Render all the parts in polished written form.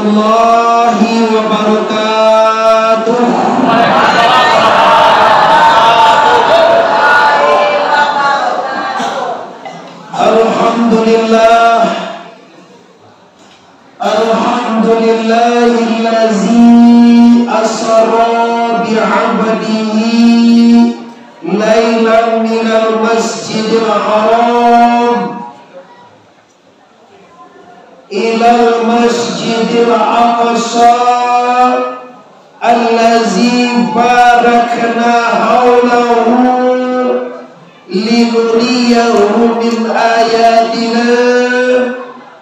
warahmatullahi wabarakatuh. Alhamdulillah, alhamdulillahillazi asra bi'abdihi lailan minal masjidil haram ilal masjidil aqsa allazi barakna haulahu linuriyahu min ayatina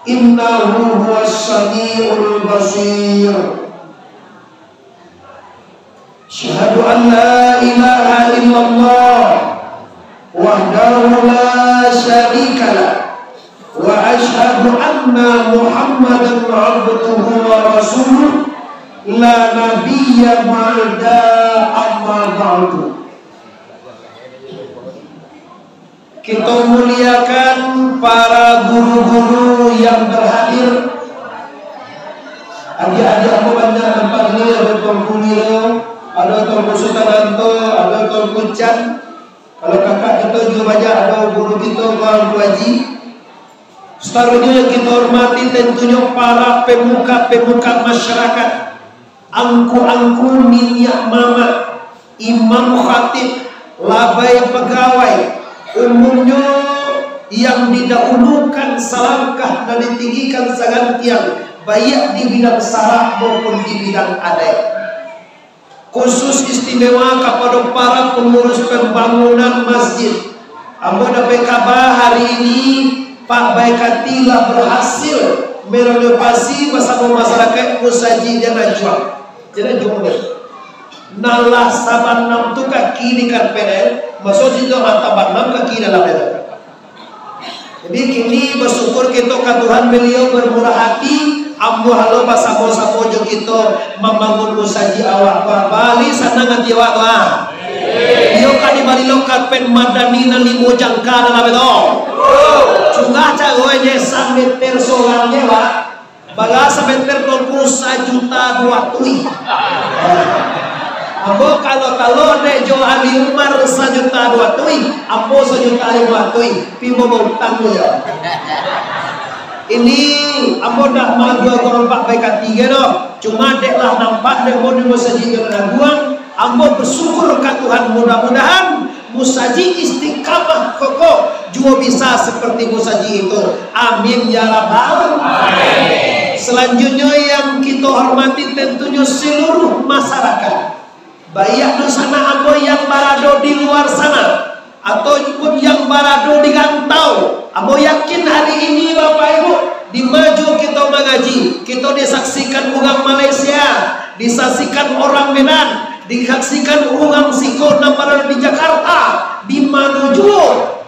innahu huwas samiul basir. Asyhadu an la ilaha illallah wahdahu la syarikalah wa asyhadu anna Muhammadan abduhu wa rasuluh la nabiyya ba'da amma ba'du. Kita muliakan para guru-guru yang berhadir. Adik-adik aku banyak tempat ini, ada Tuanku Nilo, ada Tuanku Sultananto, ada Tuanku Chan. Kalau kakak kita juga banyak, ada guru kita Tuanku Haji. Seterusnya kita hormati tentunya para pemuka-pemuka masyarakat, angku-angku minyak mama, imam khatib, labai pegawai, umumnya yang didahulukan selangkah dan ditinggikan segantian, baik di bidang saraf maupun di bidang adat. Khusus istimewa kepada para pengurus pembangunan masjid. Ambo dapat kabar hari ini Pak Baikati telah berhasil merenovasi bersama masyarakat Musaji Jangan Juang nalah saban nam tu kaki di karpet masuk situ taban nam kaki dalam itu. Jadi kini bersyukur kita ke Tuhan beliau bermurah hati. Ambo halo pasabo-sabo jo kita membangun Musaji awak Bali sana ngati awak doa. Yo kan di Bali lokat pen madani na limo jangka dalam itu. Cuma cagoy nyesam meter soalnya pak. Balas meter tolku 1,2 juta. Ambo kalau ne jo Ali Umar 1,2 juta, ambo 1,5 juta, pimo mau tanggung ya. Ini ambo dah maju orang Pak Baikati no. Cuma deklah nampak dek mau Musaji Geraguan. Ambo bersyukur ke Tuhan, mudah-mudahan Musaji istiqamah kokoh juga bisa seperti Musaji itu. Amin ya rabbal alamin. Selanjutnya yang kita hormati tentunya seluruh masyarakat. Baik di sana ambo yang barado di luar sana ataupun yang barado di Gantau. Ambo yakin hari ini Bapak Ibu di maju kita mengaji, kita disaksikan orang Malaysia, disaksikan orang Medan, disaksikan orang Siko nampak di Jakarta, di Manuju,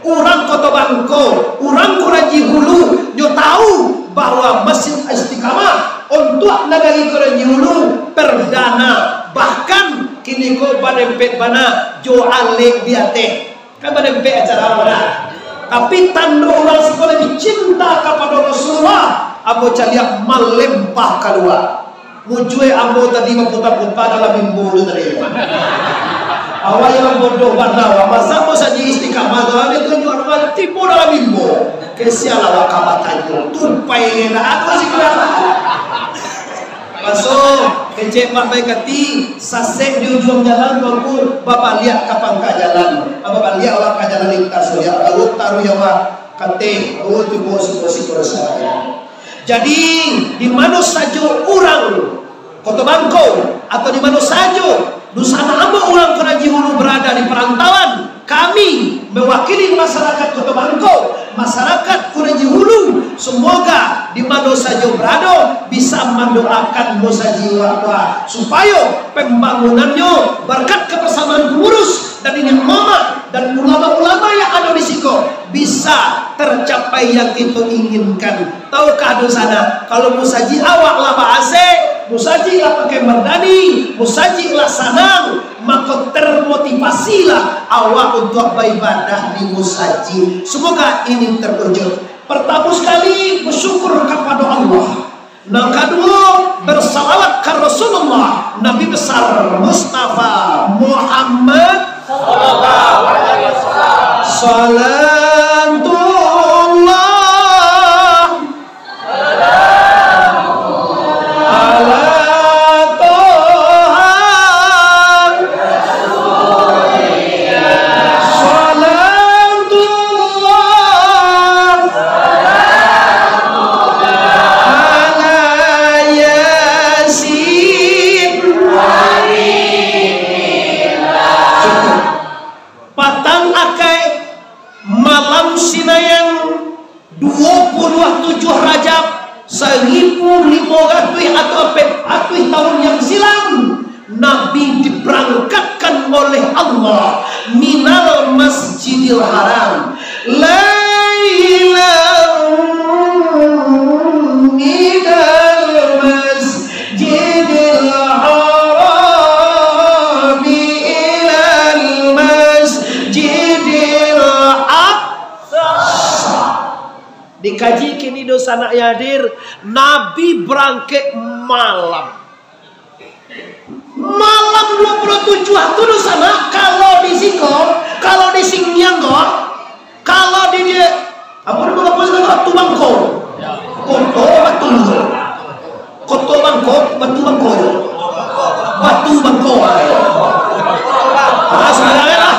orang Kota Bangko, orang Kuraji Hulu, nyo tahu bahwa Masjid Istiqamah untuk negeri Kuraji Hulu perdana, bahkan kini ko badempet bana jo alek biate kan badempet acara mana. Tapi tanda orang sekolah lebih cinta kepada Rasulullah. Ambo caliak melempah kedua. Mujue ambo tadi memputar-putar dalam mimbu tadi. Awal yang bodoh banawa masa mo saja istiqamah dalam itu jual malam tipu dalam mimbu. Kesialah wakabatannya. Tumpai na aku sih kelihatan. Masuk kecek Pak Baikati sasek di ujung jalan Tuanku Bapak lihat kapan ke jalan Bapak lihat awak ke jalan lintas ya awak taruh ya wak kate awak tu posisi saya. Jadi di mana saja orang Kota Bangko atau di mana saja Nusana Ambo orang Keraji Hulu berada di perantauan, kami mewakili masyarakat Kota Bangko, masyarakat Keraji Hulu, semoga di mana saja berada bisa mendoakan Musaji Waqwa supaya pembangunannya berkat kebersamaan pengurus dan ini mama dan ulama-ulama yang ada di Siko bisa tercapai yang kita inginkan. Tahukah di sana kalau Musaji awak lah bahasa, Musaji lah pakai merdani, Musaji lah sanang, maka termotivasilah awak untuk beribadah di Musaji. Semoga ini terwujud. Pertama sekali bersyukur kepada Allah Yang kedua, bersalawat ke Rasulullah, Nabi besar Mustafa Muhammad sallallahu alaihi wasallam. Salatullah ala Toha Salatullah ala Yasin. Patang akai malam Sinayan 27 Rajab 1500 atau tahun yang silam, Nabi diberangkatkan oleh Allah minal Masjidil Haram lailan minal Masjidil Haram ilal Masjidil Aqsa. Dikaji kini dosa nak yadir, Nabi berangkat malam 27 itu dosa nak. Kalau di Siko, kalau di Singyanggo, kalau di apa namanya Bangko, Koto Batu Bangko. Ah, sebenarnya lah.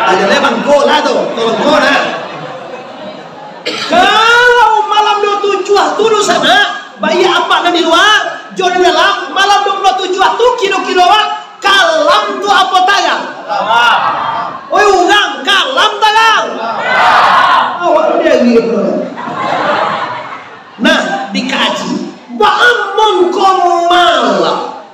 Ada le Bangko lah tuh, Bangko lah. Kalau malam 27 itu dosa nak, bayi apa di luar, jauh di dalam, malam 27 itu kilo-kilo kalam tu apa tagang? Oi urang kalam tagang. Awak dia gitu. Nah, dikaji. Baamun kon malam.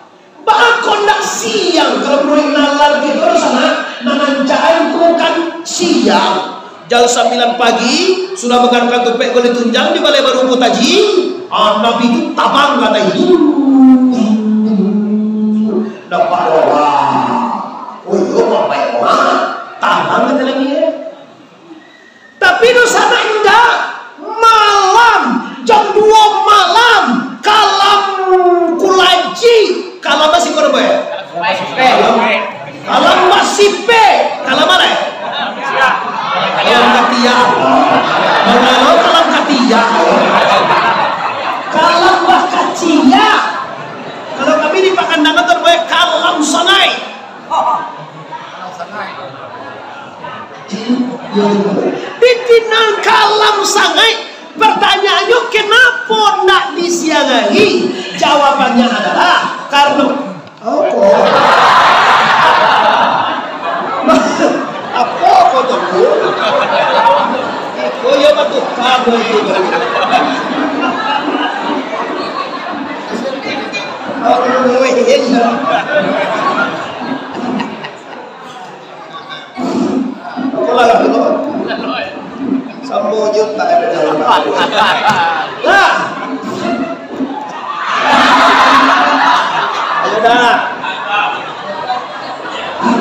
Baakon nak siang kalau perlu nalar gitu sana nanancain kan siang. Jam 9 pagi sudah mengangkat topek boleh tunjang di balai baru taji. Nabi itu tabang kata itu. Dapat orang. Oh iya bapak orang. Tabang kata lagi ya. Tapi itu sana enggak. Malam jam 2 malam kalam kulaji. Kalam masih korban ya? Kalam masih pe. Kalam mana ya? Kalam katia. Kalau kalam katia. Kalam bakacia. Kalau kami di Pakandangan terbaik kalam sanai. Ditinang kalam sanai. Pertanyaannya kenapa nak disiangi? Jawabannya adalah karena apa kau tahu? Kau yang betul kamu itu. Sambo juta ada dalam. Nah, ayo dah.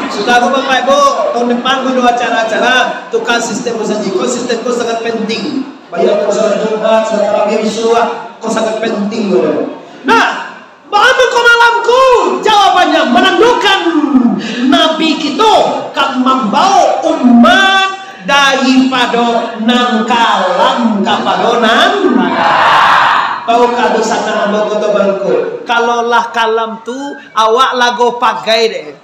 Sudah aku Bapak Ibu, tahun depan gue ada acara-acara tukar sistem musajiko, sistemku sangat penting. Banyak persoalan Jumat, salat Isya, kok sangat penting gue. Nah, bagaimana kau malamku? Jawabannya menentukan Nabi kita kan membawa umat daripada nangkalam kapadonan. Tahukah dosa nama kota bangku? Kalaulah kalam tu awak lagu pakai deh.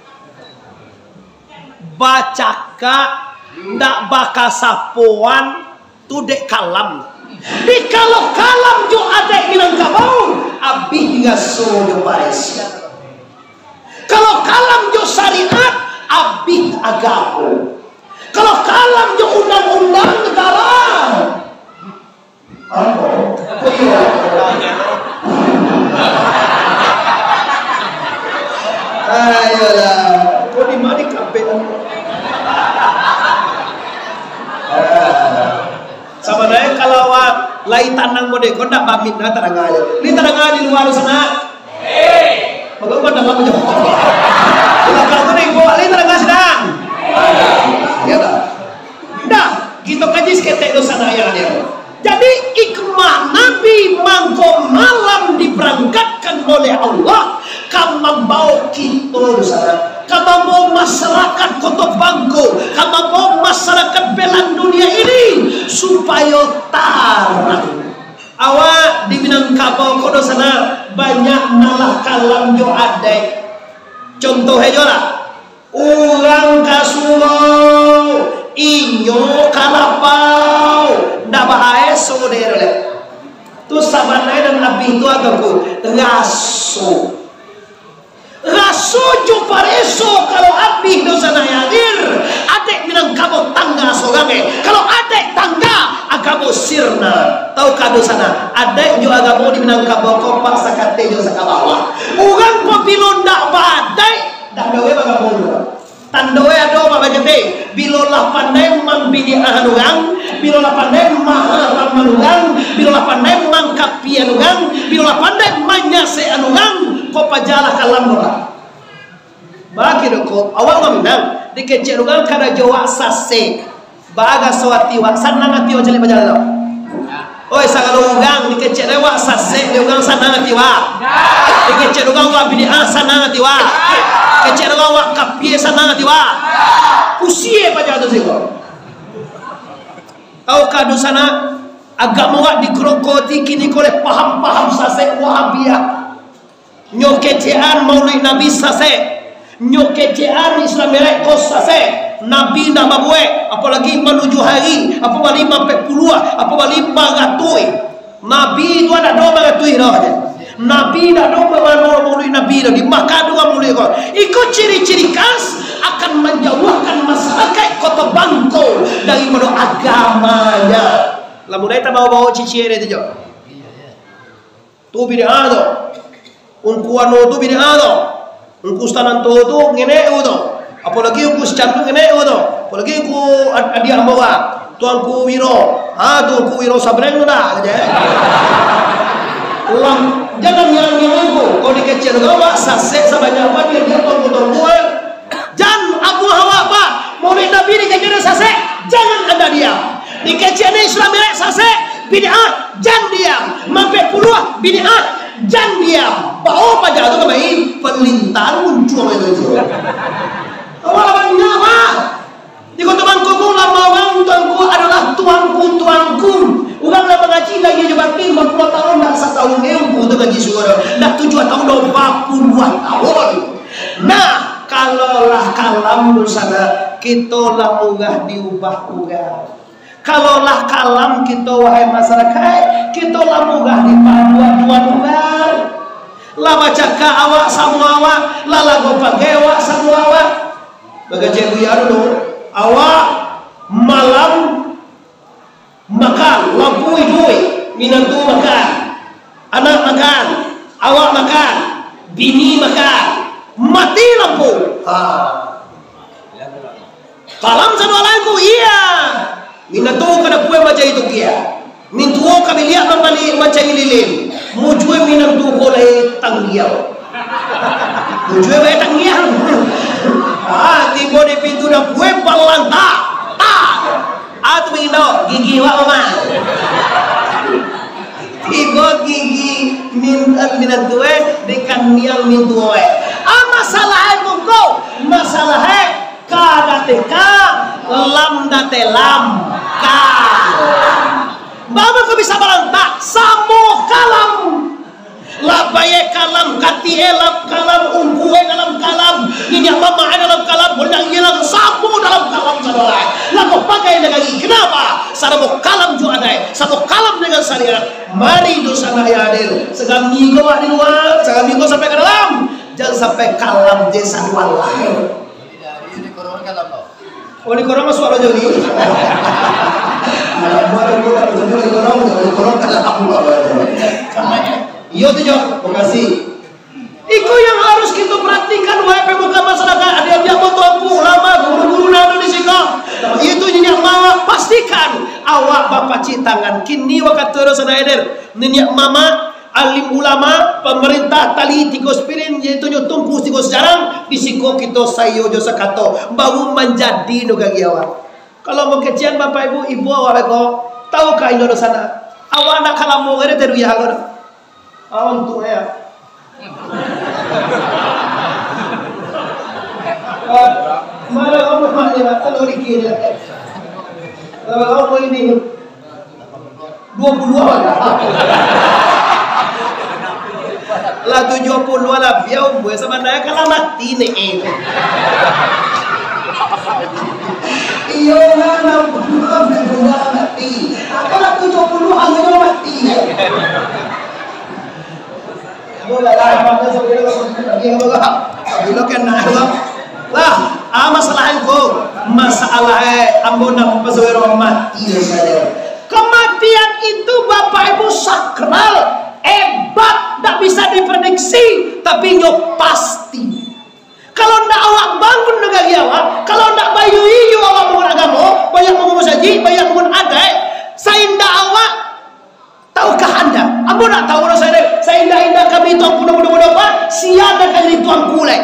Bacaka ndak baka sapuan tu dek kalam. Di kalau kalam jo ada bilang kabau, abih ngaso jo baris. Kalau kalam jo syariat, abih agama. Kalau kalam jo undang-undang negara. Ayolah, kau di mana kampung? Sama naya kalau lai tanang mode kau nak pamit na tanang aja. Ini tanang aja di luar sana. Bagaimana dalam menjawab? Kalau kau ni bawa lai tanang aja sedang. Ya tak? Dah, kita kaji seketek dosa naya dia. Jadi ikmah Nabi mangkom mau kita di sana, kama mau masyarakat Kota Bangko, kama mau masyarakat belan dunia ini supaya tarang. Awak di Minangkabau kono sana banyak nalah kalam jo adek. Contoh aja lah, orang kasulau, inyo kalapau, ndak bahaya saudara le. Tu sabanai dan nabi itu agaku raso. Raso jo pareso kalau abdi dosa nayadir, adek Minangkabau tangga sorange. Kalau adek tangga agamo sirna. Tahu kado sana, adek jo agamo di Minangkabau kompak sakate jo sakabawa. Urang pepilon ndak badai, ndak dawe agamo. Tandoe ado babajete, bilolah pandai mambini ahanurang, bilolah pandai maharam anurang, bilolah pandai mangkapi anurang, bilolah pandai manyase anurang, ko pajalah kalam ora. Bagi doko, awak ngaminang, dikecek anurang kada jawa sase, baga sawatiwa, sanang atiwa jeli pajalah tau. Oi sagalo urang dikecek dewa sase, urang sanang atiwa. Dikecek urang wa bini sanang atiwa. Kecil awak kapie sana ngati wa usie paja tu siko. Tahu kado sana agama wa dikrokoti kini kole paham-paham sase Wahabiyah. Nyokecean Maulid Nabi sase, nyokecean Islam merek kos sase. Nabi nak babue, apalagi menuju hari, apalagi sampai puluh, apalagi magatui. Nabi itu ada dua magatui dah. Nabi dah domba maulid Nabi dah dimakan dua maulid kau. Ikut ciri-ciri khas akan menjauhkan masyarakat Kota Bangko daripada agamanya. Lamun kita bawa-bawa ciri-ciri itu jo. Tu bid'ah tu. Unku anu tu bid'ah tu. Unku stanan tu ngene tu. Apalagi unku secantu ngene tu. Apalagi unku adia bawa. Tuanku Wiro. Tu unku Wiro sabreng tu dah aja. Ulang jangan yang aku kau dikecil gawa sasek sebanyak apa dia tunggu jangan Abu Hawa apa Maulid Nabi dikecil sasek jangan ada diam dikecil Islam merek sasek bid'ah jangan diam mampe puluh bid'ah jangan diam bawa pajak itu kemain pelintar muncul itu awal nyawa di Kota Bangko lama orang tuanku adalah tuanku orang dah mengaji lagi jabati 40 tahun dah 1 tahun ilmu tu gaji suara dah 7 tahun 22 tahun. Nah kalaulah kalam sana kita lah murah diubah-ubah. Kalaulah kalam kita wahai masyarakat kita lah murah dipaduan-duan. Lah baca ka awak sama awak lah lagu pakai awak sama awak bagaimana ya dulu awak malam makan, lampu hidui, minantu makan, anak makan, awak makan, bini makan, mati lampu. Kalam satu alaiku iya, minantu kada kue macam itu kia, mintu kami lihat membalik macam lilin, mujue minantu boleh tanggiau, mujue boleh tanggiau. Tiba di pintu dah kue balanta. Atau minum gigi wak mama tiba gigi minat gue dekan miang mintuwe masalah itu kau masalah kada teka lam date lam ka bapa kau bisa balantak samo kalam labaye kalam kati elam kalam umpuwe dalam kalam ini mama dalam kalam boleh hilang samo dalam kalam saudara lagu pakai lagi kenapa saramo kalam jo ada satu kalam dengan syariat mari dosa ya adil segam minggu di luar segam minggu sampai ke dalam jangan sampai kalam desa dua lain ini korong kalam lo oh ini korong masuk aja ni korong kalam aku iya tu jo makasih. Itu yang harus kita perhatikan wahai pemuka masyarakat. Ada yang mau tuanku lama guru-guru nado di sini. Itu nyenyak mama pastikan awak bapak citangan kini wakat terus ada eder nyenyak mama alim ulama pemerintah tali tikos pirin yaitu nyutungku tikos jarang disiko kita sayo jo sakato baru menjadi nugagi awak. Kalau mau kecian bapak ibu awak beko tahu kah Indo sana awak nak kalau mau ngere teruya agor. Awan tu ya. Malah kamu maknya kalau dikira. Kalau kamu ini 20 lah. Lah 70 lah biar umur sebenarnya kalau mati nih. Iyo lah 60 mati. Kalau 70 hanya mati. Mula lah apa sebelum lagi bila kena lah masalah itu masalah ambo nak pasawero mati saja. Kematian itu Bapak Ibu sakral, hebat, tak bisa diprediksi, tapi nyok pasti. Kalau ndak awak bangun negara awak, kalau ndak bayu iyu awak bangun agama, banyak bangun saji, banyak bangun adai, saya ndak awak. Tahukah Anda? Ambo nak tahu saya indah-indah kami tuan muda-muda apa? Siapa nak jadi tuan kulai?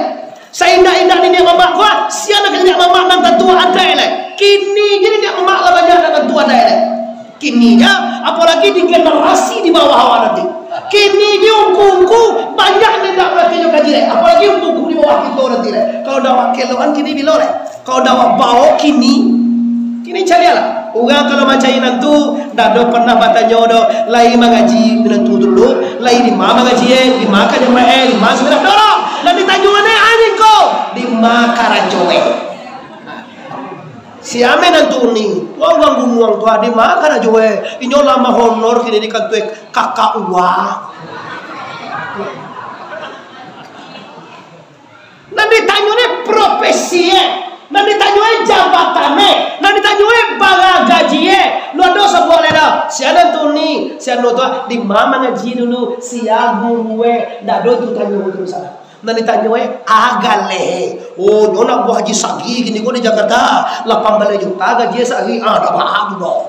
Saya indah-indah ni dia mamak kuat. Siapa nak jadi mamak nang tentu adai le? Kini jadi dia mamak lah banyak nang tentu adai le. Kininya apalagi di generasi di bawah awak nanti. Kini dia ungku banyak ni nak berarti juga kaji le. Apalagi ungku di bawah kita nanti le. Kalau dah keloan kini bilo le. Kalau dah bawa kini carilah. Orang kalau macam ini tu dah pernah bertanya dah lain mengaji menentu dulu, lain di mana mengaji, di mana kan di mana sudah dorong. Dan ditanya mana anjing kau di mana karajoe. Siapa menentu ni? Orang gunung tua di mana karajoe. Inyo lama honor kini di kantor kakak uang. Dan ditanya ni profesi. Nanti tanyoi jabatannya, nanti tanyoi baga gajinya. Lu ada sebuah leda. Siapa tu ni? Siapa tu? Di mana ngaji dulu? Siapa gue? Dah do tu tanyoi terus sana. Nanti tanyoi agak leh. Oh, nyonak buah haji sagi gini gue di Jakarta. 18 juta gaji sagi. Dah mahal tu dong.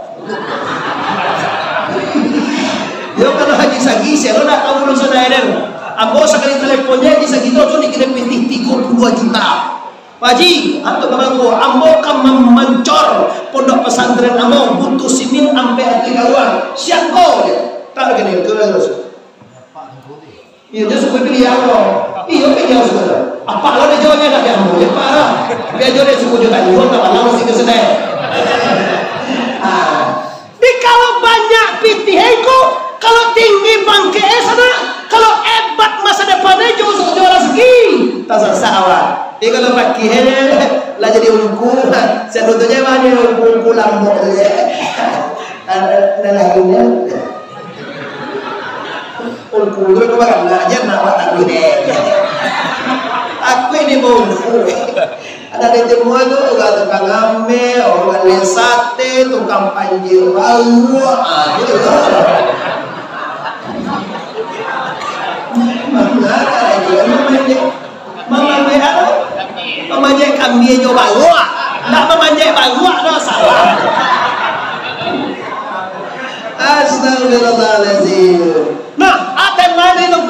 Yo kalau haji sagi, siapa nak tahu urusan air? Ambo sekali teleponnya haji sagi tu dikirim pinti 32 juta. Haji, atau kamu ambo kan mencor pondok pesantren ambo butuh simin ampe hati kawan. Siapa dia? Tak kena terus. Iya dia suka pilih ambo. Iya pilih ambo suka. Apa lo dia jawabnya tak ambo? Ya parah. Biar jawab dia suka juta dua tak malah masih kesedai. Di kalau banyak pitihku, kalau tinggi bangke sana, kalau hebat masa depannya jauh juara segi. Tak salah. Dia kalau pakai lah jadi ungku, sebetulnya mana ungku lambok tu ya. Dan lainnya ungku tu kau makan belajar nak buat aku ni. Aku ini ungku. Ada di semua tu orang tukang ame, orang le sate, tukang panjir bau, memanjai kambing jo bawa, nak memanjai bawa dah salah. Astagfirullahaladzim. Nah, aten mana itu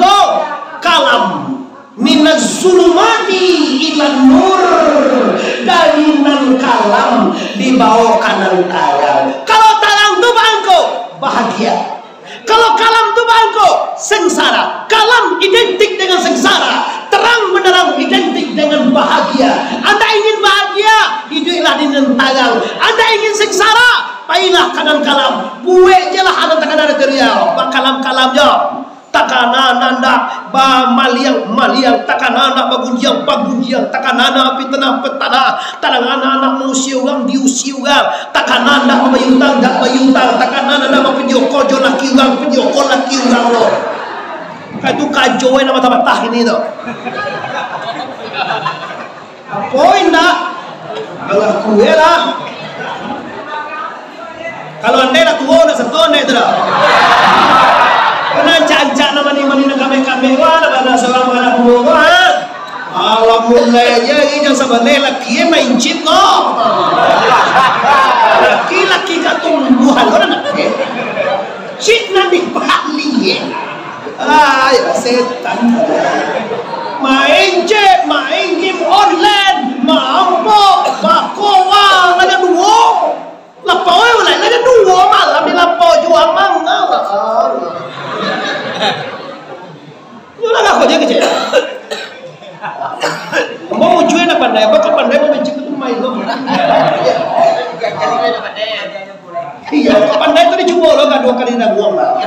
kalam minaz zulumati ilan nur, dari nan kalam dibawa kanan tangan. Kalau tangan tu bangko bahagia. Kalau kalam tu bangko sengsara. Kalam identik dengan sengsara. Terang menerang identik dengan bahagia. Anda ingin bahagia, hiduplah di tangan. Anda ingin sengsara, pailah kanan kalam. Buat je lah anak takanan teriak. Kalam-kalamnya. Takana nanda ba maliang takana anak bagunjiang takana pitana petana tanangana anak manusia orang diusi orang takana anak bayutang takana anak penjoko laki orang lo itu kajoin nama tamatah ini tuh poin dah kalau kue lah kalau anda nak tua nak setone itu dah kena cancak nama ni mani nak kami wah nak seorang anak buah alhamdulillah je ini sebenarnya laki main chip kok laki ketumbuhan orang nak chip nanti paling ya setan main game online mampu bakowa ada dua lapau ada dua malam di lapau jual mangga Yuna nak kerja kerja. Mau cuci nak pandai, apa kau pandai mau mencipta itu main lo? Iya, kau pandai itu dicoba lo, kan 2 kali dah buang lah.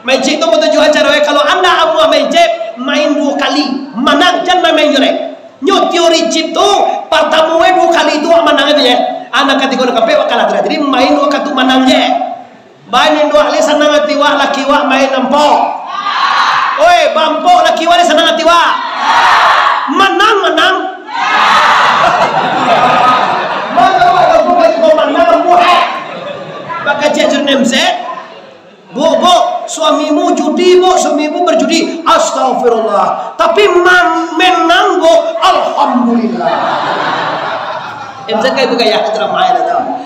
Mencik itu betul juga cara kalau anda amu mencik main 2 kali, menang jangan main jelek. Nyo teori chip tu pertama 2 kali itu menang itu ya. Anak ketika nak kape kalah terus. Jadi main 2 kali menang je. Main 2 kali senang hati wak laki wak main nampok. Oi, bampok laki wak senang hati wak. Menang. Maka wak aku menang buat. Maka jajar nemset. Bu, suamimu judi, bu, suamimu berjudi. Astagfirullah. Tapi menang, bu, alhamdulillah. Kayak itu kayak drama ya tahu.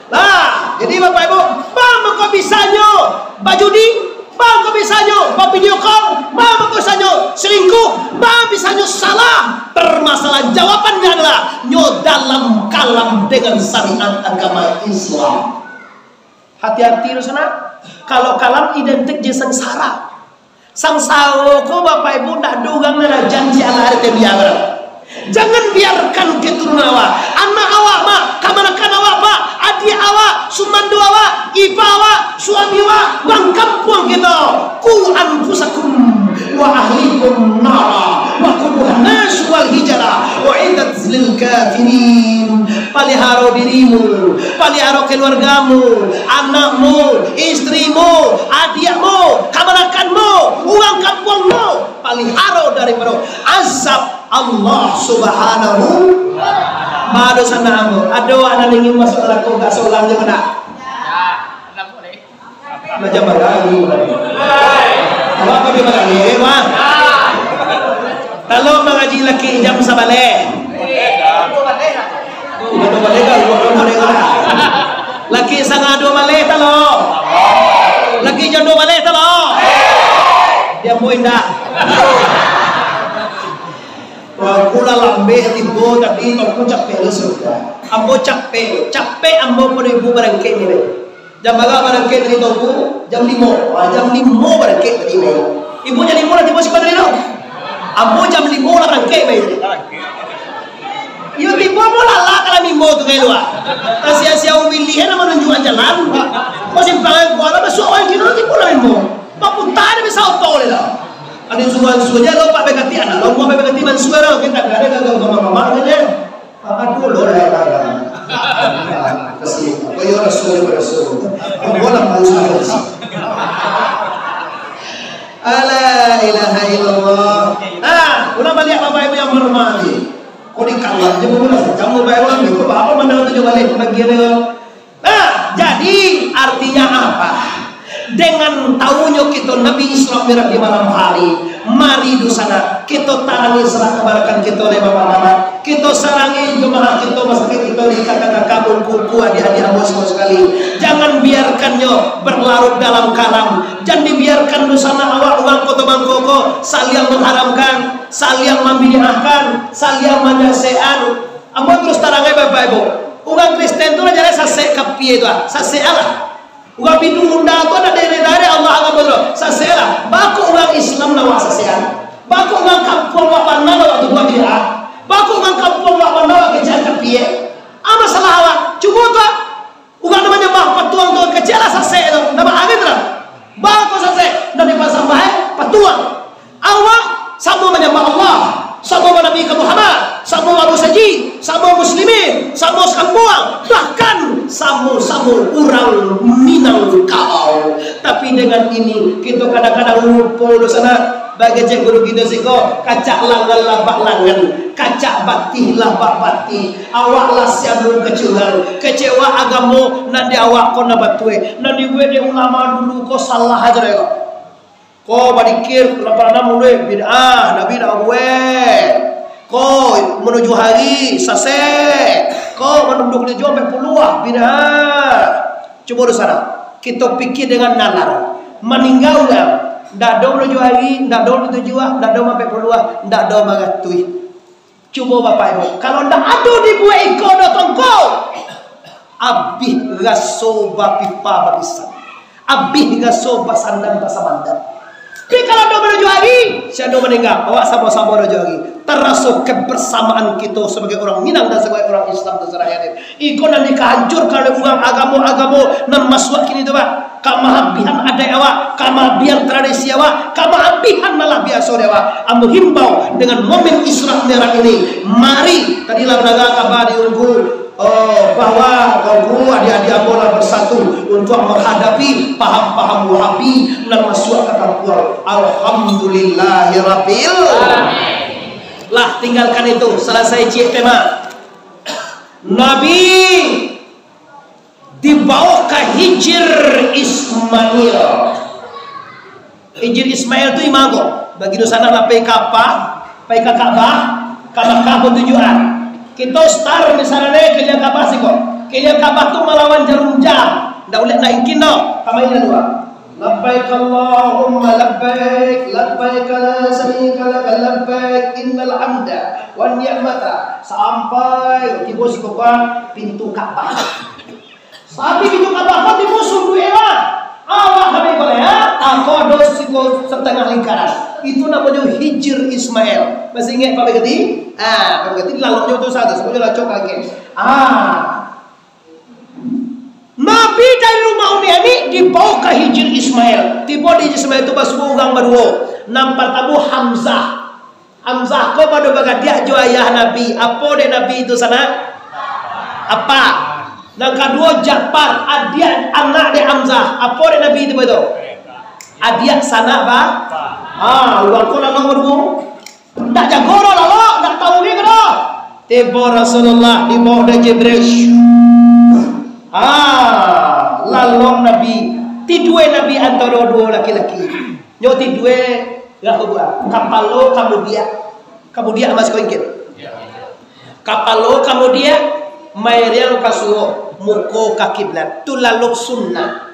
Nah, jadi Bapak Ibu, bang kok bisanya bajudi, bang kok bisanya video call, bang kok bisanya selingkuh, bang bisanya salah. Permasalahan jawabannya adalah nyo dalam kalam dengan syariat agama Islam. Hati-hati di sana. Kalau kalam identik je sengsara. Sengsara ko Bapak Ibu tak dugang nana janji ala hari biara. Jangan biarkan keturunan awak, anak awak mak, kamanakan awak pak, adik awak, sumandu awak, ipa awak, suami awak, bang kampung kita. Ku anfusakum wa ahlikum nara wa quduhan nas wal hijrah wa iddat lil kafirin. Pelihara dirimu, pelihara keluargamu, anakmu, istrimu, adikmu, kamanakanmu, uang kampungmu, pelihara daripada azab Allah Subhanahu baru sana ambo. Aduh anak ingin masuk neraka enggak seulangnya mana? Ya, boleh. Macam lagi. Apa kami lagi, Bang? Kalau mengaji laki jam sabale. Laki sangat 2 malih talo. Laki jam 2 malih talo. Dia mau indah. Kula lambe tibo tapi aku capek lah sudah. Ambo capek ambo pun ibu barangke ni. Jam berapa barangke tadi tu? Jam 5. Jam 5 barangke tadi. Ibu jam 5 nanti masih pada ni. Ambo jam 5 lah barangke bayi. Yo tibo mula lah kalau mimbo tu kayak luar. Sia-sia umilihan nama menunjukkan jalan. Masih panggil kuala masuk orang kira tibo lah mimbo. Paputan bisa auto le lah. Ada suruhan-suruhnya lo pak begati anak lo mau begati mansuara kita gak ada gagal mama aja apa dulu lah kasih apa ya rasul boleh mansuara ala ilaha illallah. Nah ulah balik bapak ibu yang hormati kau dikalah je boleh kamu bayar orang itu apa mana tu balik bagian. Nah jadi artinya apa? Dengan tahunya kita Nabi Isra Mi'raj di malam hari, mari di sana kita tarangi serah kebarakan kita oleh bapak-bapak, kita sarangi jemaah kita masyarakat kita dikatakan kabul kuku adik-adik ambo semua sekali. Jangan biarkannya berlarut dalam kalam, jangan dibiarkan di sana awak uang kota bangkoko saling mengharamkan, saling membid'ahkan, saling menyasean. Ambo terus tarangi bapak ibu, uang Kristen tu aja sase kapie itu, sase Allah. Uang pintu unda tu ada dari Allah agak betul. Sasela, baku uang Islam nawa sasean. Baku uang kampung wak mana waktu dua dia. Baku uang kampung wak mana wak kejar kapie. Ama salah awak. Cuma tu uang namanya bah patuang tu kecil lah sase tu. Nama angin lah. Baku sase dan dipasang baik patuang. Awak sama menyembah Allah, sama Nabi Muhammad, sama Abu Saji, sama muslimin, sama semua, bahkan sama orang Minangkabau. Tapi dengan ini kita kadang-kadang lupa di sana. Bagi cek guru kita siko kacak langan lah bak langan, kacak batih lah bak batih. Awak lah sianu kecewa agama nanti awak kau nak batue, nanti gue dia ulama dulu kau salah aja deh kau. Kau badikir lapar mulai bid'ah Nabi dah buat. Kau menuju hari sase. Kau menunduk di jom peluah bid'ah. Coba di sana kita pikir dengan nalar. Meninggal dah. Ndak do menuju hari, ndak do tujuan, ndak do sampai peluah, ndak do magatui. Coba bapak ibu, kalau ndak ada dibuat ikut datang kau. Abih raso bapipa bapisan. Abih raso basandang basamandang. Tapi kalau do menuju lagi, saya do meninggal, awak sama-sama menuju lagi. Termasuk kebersamaan kita sebagai orang Minang dan sebagai orang Islam dan seraya. Iko nanti kehancurkan uang agama-agama nan masuk kini tu pak. Kamahabihan ada awak, kamahabihan tradisi awak, kamahabihan malah biasa awak. Ambo himbau dengan momen Isra Mi'raj ini, mari tadilah berdaga kabar diunggu. Bahwa kau adik-adik bola bersatu untuk menghadapi paham-paham Wahabi dan masuk ke kampung. Alhamdulillahirabbil alamin. Lah tinggalkan itu, selesai cik tema. Nabi dibawa ke Hijr Ismail. Hijr Ismail itu imago. Bagi sana lah pai Ka'bah, ke Makkah tujuan. Kita start misalnya kerja Ka'bah sih kok. Kerja Ka'bah tu melawan jarum jam. Dah boleh naikin dah. Kami ini dua. Labbaik Allahumma labbaik, labbaik la syarika lak labbaik, innal hamda wan ni'mata. Sampai tiba si kokang pintu Ka'bah. Sampai pintu Ka'bah kau tiba sungguh ewa. Awak kami boleh ya. Aku ada siko setengah lingkaran. Itu namanya Hijr Ismail. Masih ingat Pak Begati? Pak Begati lalu itu satu. Semuanya coba lagi. Nabi dari rumah Umi ini dibawa ke Hijr Ismail. Tiba di Ismail itu pas orang berdua. Nampak tamu Hamzah. Hamzah kau pada bagat dia jo ayah Nabi. Apa dia Nabi itu sana? Apa? Yang kedua Ja'far, adik anak dia Hamzah. Apa dia Nabi itu betul? Adik sana ba? Luar kau lalu berdua. Tak jago lalu, tak tahu ni kena. Tiba Rasulullah dibawa oleh Jibril. Lalu Nabi, tidue Nabi antara dua laki-laki. Nyo tidue gak buat. Kapalo kamu dia masih kau ingat. Kapalo kamu dia, mayrial kasuo, muko kakiblat. Tu lalu sunnah.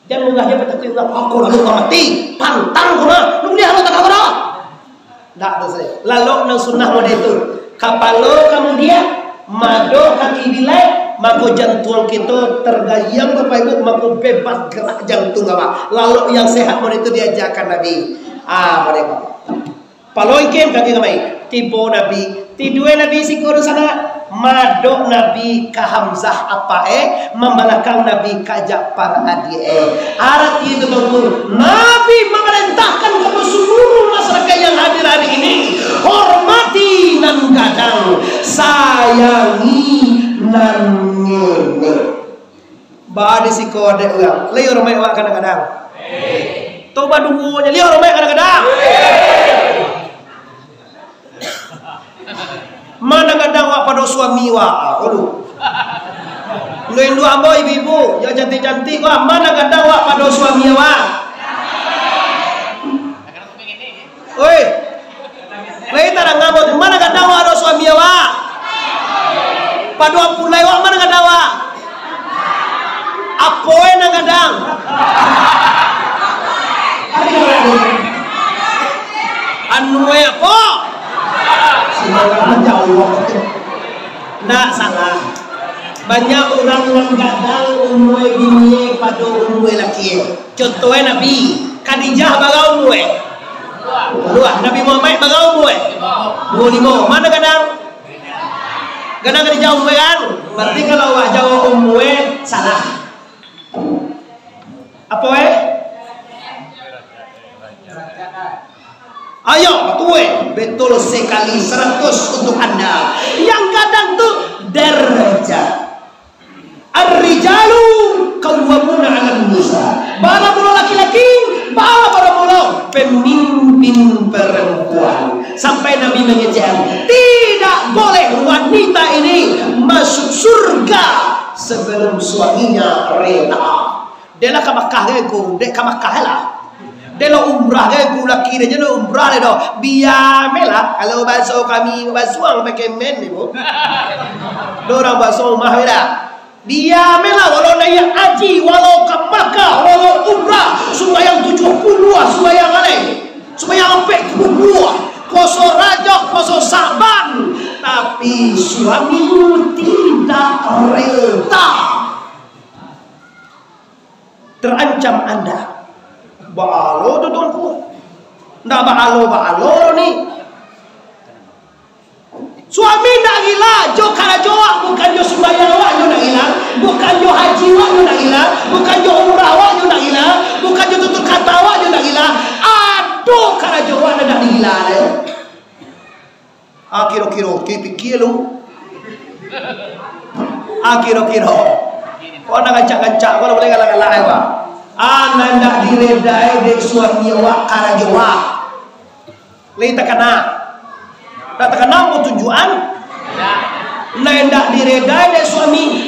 Dan munggahnya petak aku lalu mati, pantang kena. Lu dia harus tak kena. Tak terus. Lalu nang sunnah model itu. Kapalo kamu dia, mado kaki bilai. Maka jantung kita tergayang Bapak Ibu, maka bebas gerak jantung apa. Lalu yang sehat itu diajarkan Nabi. Mereka. Paloikin kaki kami. Tibo Nabi, tidue Nabi sikur sana. Madok Nabi ke Hamzah apa membelakang Nabi ke Ja'far adik arti itu betul. Nabi memerintahkan kepada seluruh masyarakat yang hadir hari ini, hormati nan gadang, sayangi nan ngene. Badi si kode uang liur mai awak kadang-kadang toba dungunya liur mai kadang-kadang mana kadang wak pada suami wak aduh lu indu ambo ibu-ibu yang cantik-cantik wak mana kadang wak pada suami wak oi lagi tak ngamot mana kadang wak pada suami wak pada pulai wak mana kadang wak apoe nang kadang anu apa Nggak salah. Banyak orang yang gadang umwe gini pada umwe laki. Contohnya Nabi Khadijah bagau umwe. Dua. Nabi Muhammad bagau umwe. 25. Mana gadang? Gadang Khadijah umwe kan? Berarti kalau awak jawab umwe salah. Apa Ayo, betul sekali 100 untuk Anda. Yang kadang tuh derajat. Ar-rijalu qawwamuna 'alan nisa. Bala mula laki-laki, bala para mula pemimpin perempuan. Sampai Nabi mengejar, tidak boleh wanita ini masuk surga sebelum suaminya rela. Dia lah ke Makkah dek ke Makkah lah. Dia umrah kan pula kira je umrah dia dah. Biar melah kalau bahasa kami basuang pakai men ni bu. Dorang bahasa rumah dah. Biar melah walau naik haji, walau ke Makkah, walau umrah, sembahyang 70 sembahyang alai. Sembahyang 40 puasa Rajab, puasa Sa'ban. Tapi suamimu tidak rela. Terancam Anda. Balo tu tuanku. Ndak balo nih. Suami ndak gila, jo kara joa bukan jo sembahyang wa jo ndak gila, bukan jo haji wa jo ndak gila, bukan jo umrah wa jo ndak gila, bukan jo tutur kata wa jo ndak gila. Aduh kara joa ndak gila deh. Kira-kira pikir lu. Kira-kira. Kau nak gancak-gancak, kau boleh galak-galak ya, Pak. Nanda diredai dek suami wa kara joa. Lita kena. Tak terkenal mau tujuan. Nanda diredai dek suami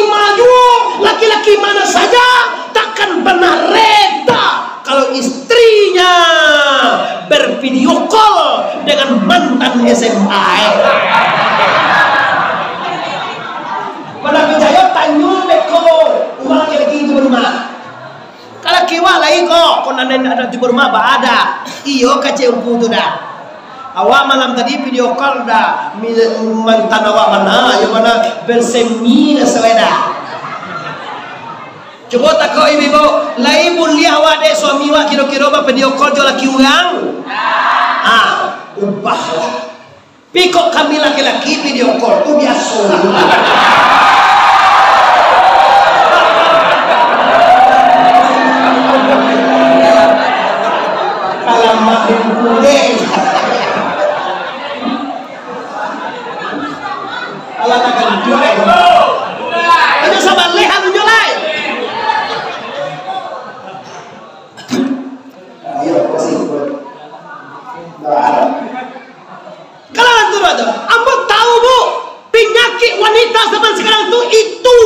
maju. Laki-laki mana saja takkan pernah reda kalau istrinya bervideo call dengan mantan SMA. Pada percaya tanyo beko uang lagi di rumah. Kalau kiwa lagi kok nanda ada di rumah ada. Iyo kacau tu dah. Awak malam tadi video call dah mantan awak mana yang mana bersemina seweda. Coba tak kau ibu lain mulia awak dek suami awak kira-kira apa video call jual laki orang. Ubahlah. Pikok kami laki-laki video call tu biasa. Alamak kuning. Allah takkan jual. Ayo sabar lehan jual. Ayo kasih. Kalau antum ada, ambo tahu bu, penyakit wanita zaman sekarang itu.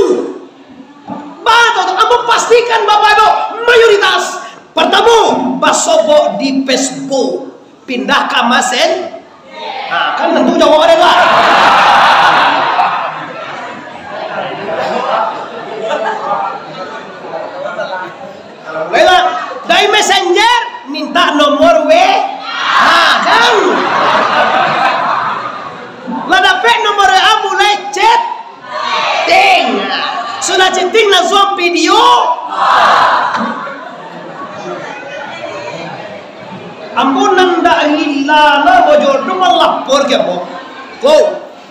Bapak, ambo pastikan bapak ibu mayoritas. Pertama, basobo di Facebook, pindah ke Masen. Kan tentu jawab ada lah. Baiklah, dari Messenger minta nomor kan? Lah dapat nomor WA mulai chatting. Sudah chatting langsung video. Ampun nanda gila lah bojodoh melapor ke bo. Kau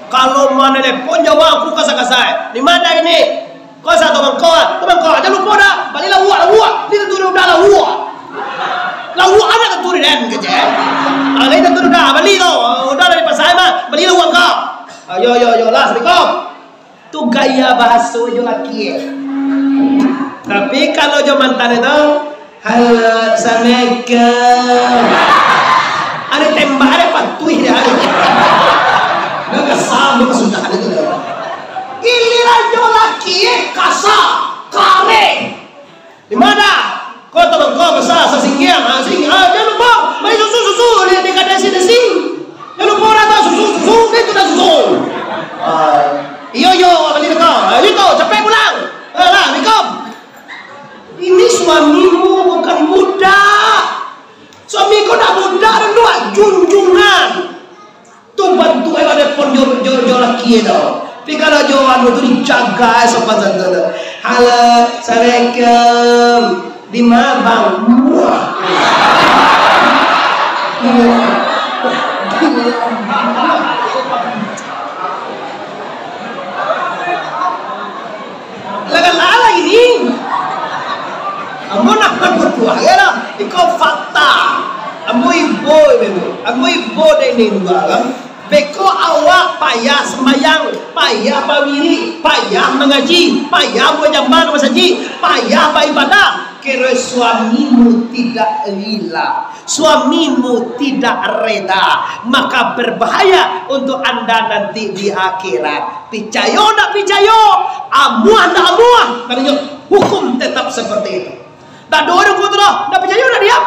kalau mana telepon jawab aku kasar-kasar. Di mana ini? Kau satu bangkot, jangan lupa dah. Balik lawa. Ini turun dah lawa. Lawa ada turun dan kerja. Ini turun dah. Balik tu, udah dari pasar mah. Balik lawa kau. Yo lah, assalamualaikum. Tu gaya bahasa jo laki. Tapi kalau jo mantan itu halo, assalamualaikum. Ada tembak, ada patuh dia. Nggak kesal, sudah ada tu. Giliran jo laki kasar, kare. Di mana? Kau teman kau besar, sesinggiang, jangan lupa, mari susu dia dikasih desi. Jangan lupa rata susu itu dah susu. Yo, balik kau. Itu capek pulang. Lah, Assalamualaikum. Ini suamimu bukan budak. Suamiku dah budak dan dua junjungan. Tuh bantu ada pun jo laki itu. Tapi kalau jawaban itu dijaga sopan santun. Halo, assalamualaikum. Di mana bang? Laga ini. Ambo nak berbuah ya lah. Ikut fakta. Ambo ibu deh ni dua kan. Beko awak payah sembayang, payah pawiri, payah mengaji, payah buat jamban masaji, payah beribadah. Kira suamimu tidak rela, suamimu tidak reda, maka berbahaya untuk anda nanti di akhirat. Percaya tak percaya, amuah tak amuah, katanya hukum tetap seperti itu. Tak ada orang kau tak percaya tak diam.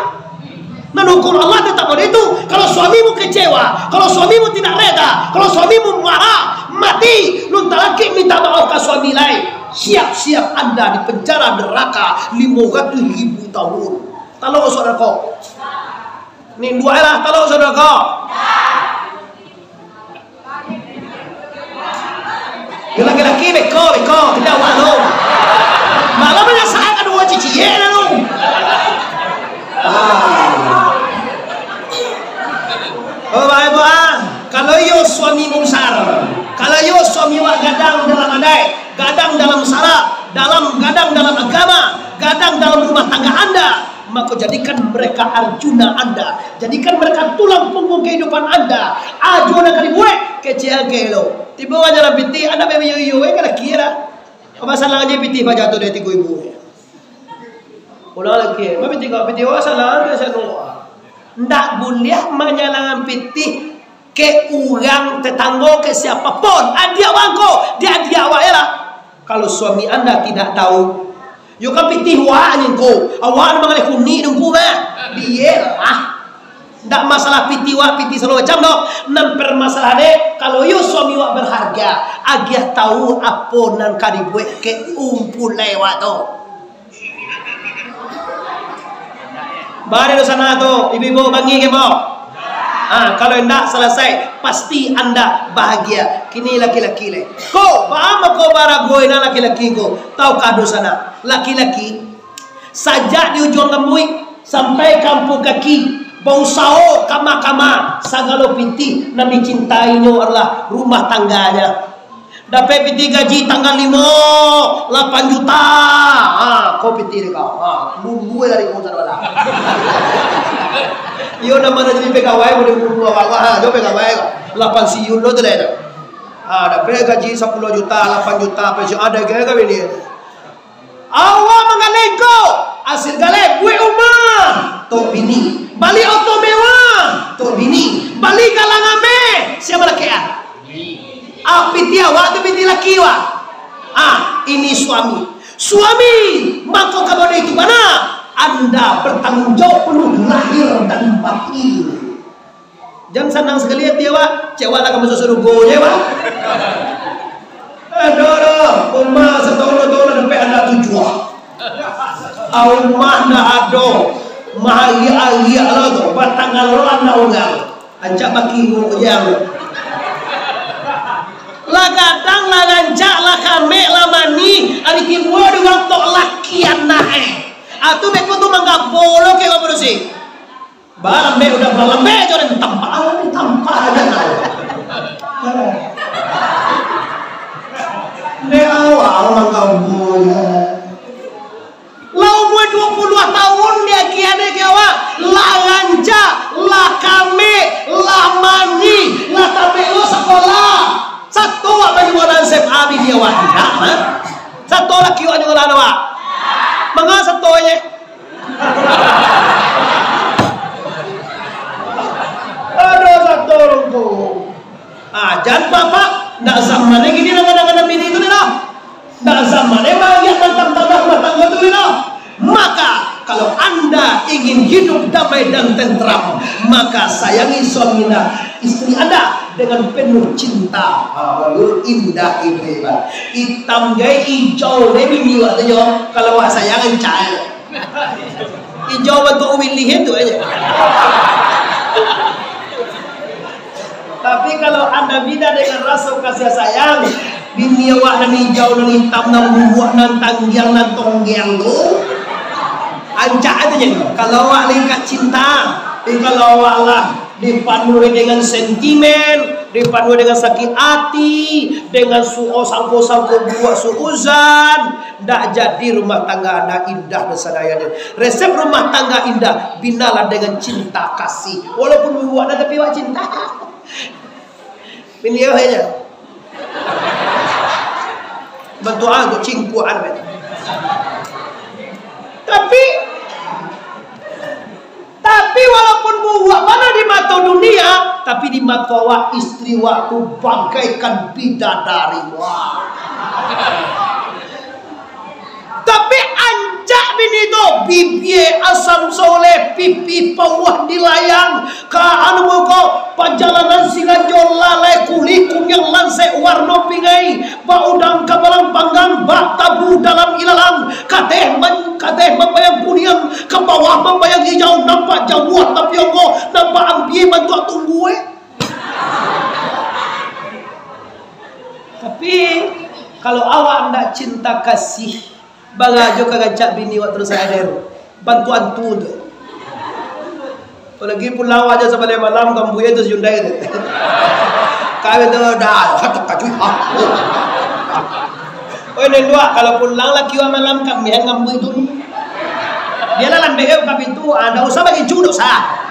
Dan hukum Allah tetap pada itu. Kalau suamimu kecewa, kalau suamimu tidak reda, kalau suamimu marah, mati. Lu tak lagi minta maaf ke suami lain. Siap-siap anda di penjara neraka 500.000 tahun. Tolong saudara kau. Ini dua lah, tolong saudara kau. Laki-laki beko, kita walau. Malah banyak saya kan dua cici ya lu. suami besar. Kalau yo suami wa gadang dalam adai, gadang dalam syarat, gadang dalam agama, gadang dalam rumah tangga Anda, maka jadikan mereka Arjuna Anda, jadikan mereka tulang punggung kehidupan Anda. Arjuna kali buat kecil kelo. Tiba aja lah piti, Anda bebe yo kena kira. Masalah aja piti baca tu dia tiga ibu. Ulang lagi, apa piti kau piti salah dia saya nunggu. Ndak boleh menyalangan piti ke orang tetangga ke siapapun. Dia wangko, dia awak lah. Kalau suami Anda tidak tahu, yo kan piti wa nyengko, awak mengalih kuni nunggu mah. Dia lah. Ndak masalah piti wa piti selalu macam dok. Nan permasalahan deh, kalau yo suami wa berharga, agia tahu apa nan kadibuat ke umpul lewat tu. Bari do sana tu, ibu-ibu bangi ke mau? Kalau hendak selesai, pasti Anda bahagia. Kini laki-laki le. Ko, paama ko baragoy na laki-laki ko. Tahu kado sana. Laki-laki, sajak di ujung rambut sampai kampung kaki, bau sao kama-kama, sagalo pinti na dicintainya adalah rumah tangganya. Dapat piti gaji tanggal 5, 8 juta. Kau piti ni kau. Buat dari kau sana lah. Yo nama jadi pegawai boleh bunuh awak. Jo pegawai 8 siun lo tu dah. Dapat gaji 10 juta, 8 juta, pensiun ada ke ni. Awak mengalego hasil galak kue rumah. Tok bini. Bali auto mewah. Tok bini. Bali kalangan me. Siapa laki ah? Piti awak tu piti laki awak. Ini suami. Suami, maka kabar itu mana? Anda bertanggung jawab penuh lahir dan batin. Jangan senang sekali hati awak. Cewek nak masuk surga je awak. Aduh, umah setahun dapat anda tujuan. Umah nak ada. Mahaya lah tu. Batanggal lana orang. Ancak baki yang. Lagadang lagancak lakame lamani ari timur dengan tok lakian nae. Atu beko tu mangga bolo ke apa sih? Barang be udah balambe joran tampak aja nau. Ne awal mangga bolo. Lau umur 22 tahun dia kiane ke awak laganca, lakame, lamani, latabe lo sekolah. Satu apa juga dan SMA dia wahida, satu laki juga dan awak, mengapa satu aja? Ada satu tu. Jangan bapak, nak zamannya gini nak bini itu ni lah, nak zamannya banyak tentang rumah tangga itu ni lah. Maka kalau Anda ingin hidup damai dan tentram, maka sayangi suami istri Anda dengan penuh cinta. Indah ini pak. Hitam gay hijau ni bini waktu jo. Kalau wah sayangan cahaya. Hijau bentuk umilihin tu aja. Tapi kalau Anda bina dengan rasa kasih sayang, bini awak nan hijau nan hitam nan buah nan tanggiang nan tonggeng tu. Ancak aja je. Kalau awak lingkat cinta, kalau awak lah dipanui dengan sentimen, dipanui dengan sakit hati, dengan sangko-sangko buat suuzan, tak jadi rumah tangga Anda indah dan sadaya. Resep rumah tangga indah binalah dengan cinta kasih. Walaupun buat tapi awak cinta. Bini aja. Bantu aku cingkuan. Tapi walaupun buat mana di mata dunia, tapi di mata wa istri waktu bagaikan bidadari. Wah. Tapi anjak bini tu bibir asam soleh pipi pawah dilayang ka anu ko perjalanan silanjol lalai kulikum yang lansek warna pingai ba udang kabalang panggang ba tabu dalam ilalang kateh membayang kuning ke bawah membayang hijau nampak jauh tapi ongo nampak ambi bantu tunggu Tapi kalau awak ndak cinta kasih bagajo kagacak bini wak terus ada bantuan tu lagi pulau aja sampai malam kamu itu sejundai Kawin tu dah, hatuk kacuy. Oh ini dua, kalau pulang lagi malam kami yang ngambil itu. Dia lah BM kami itu, ada usah bagi judo sah.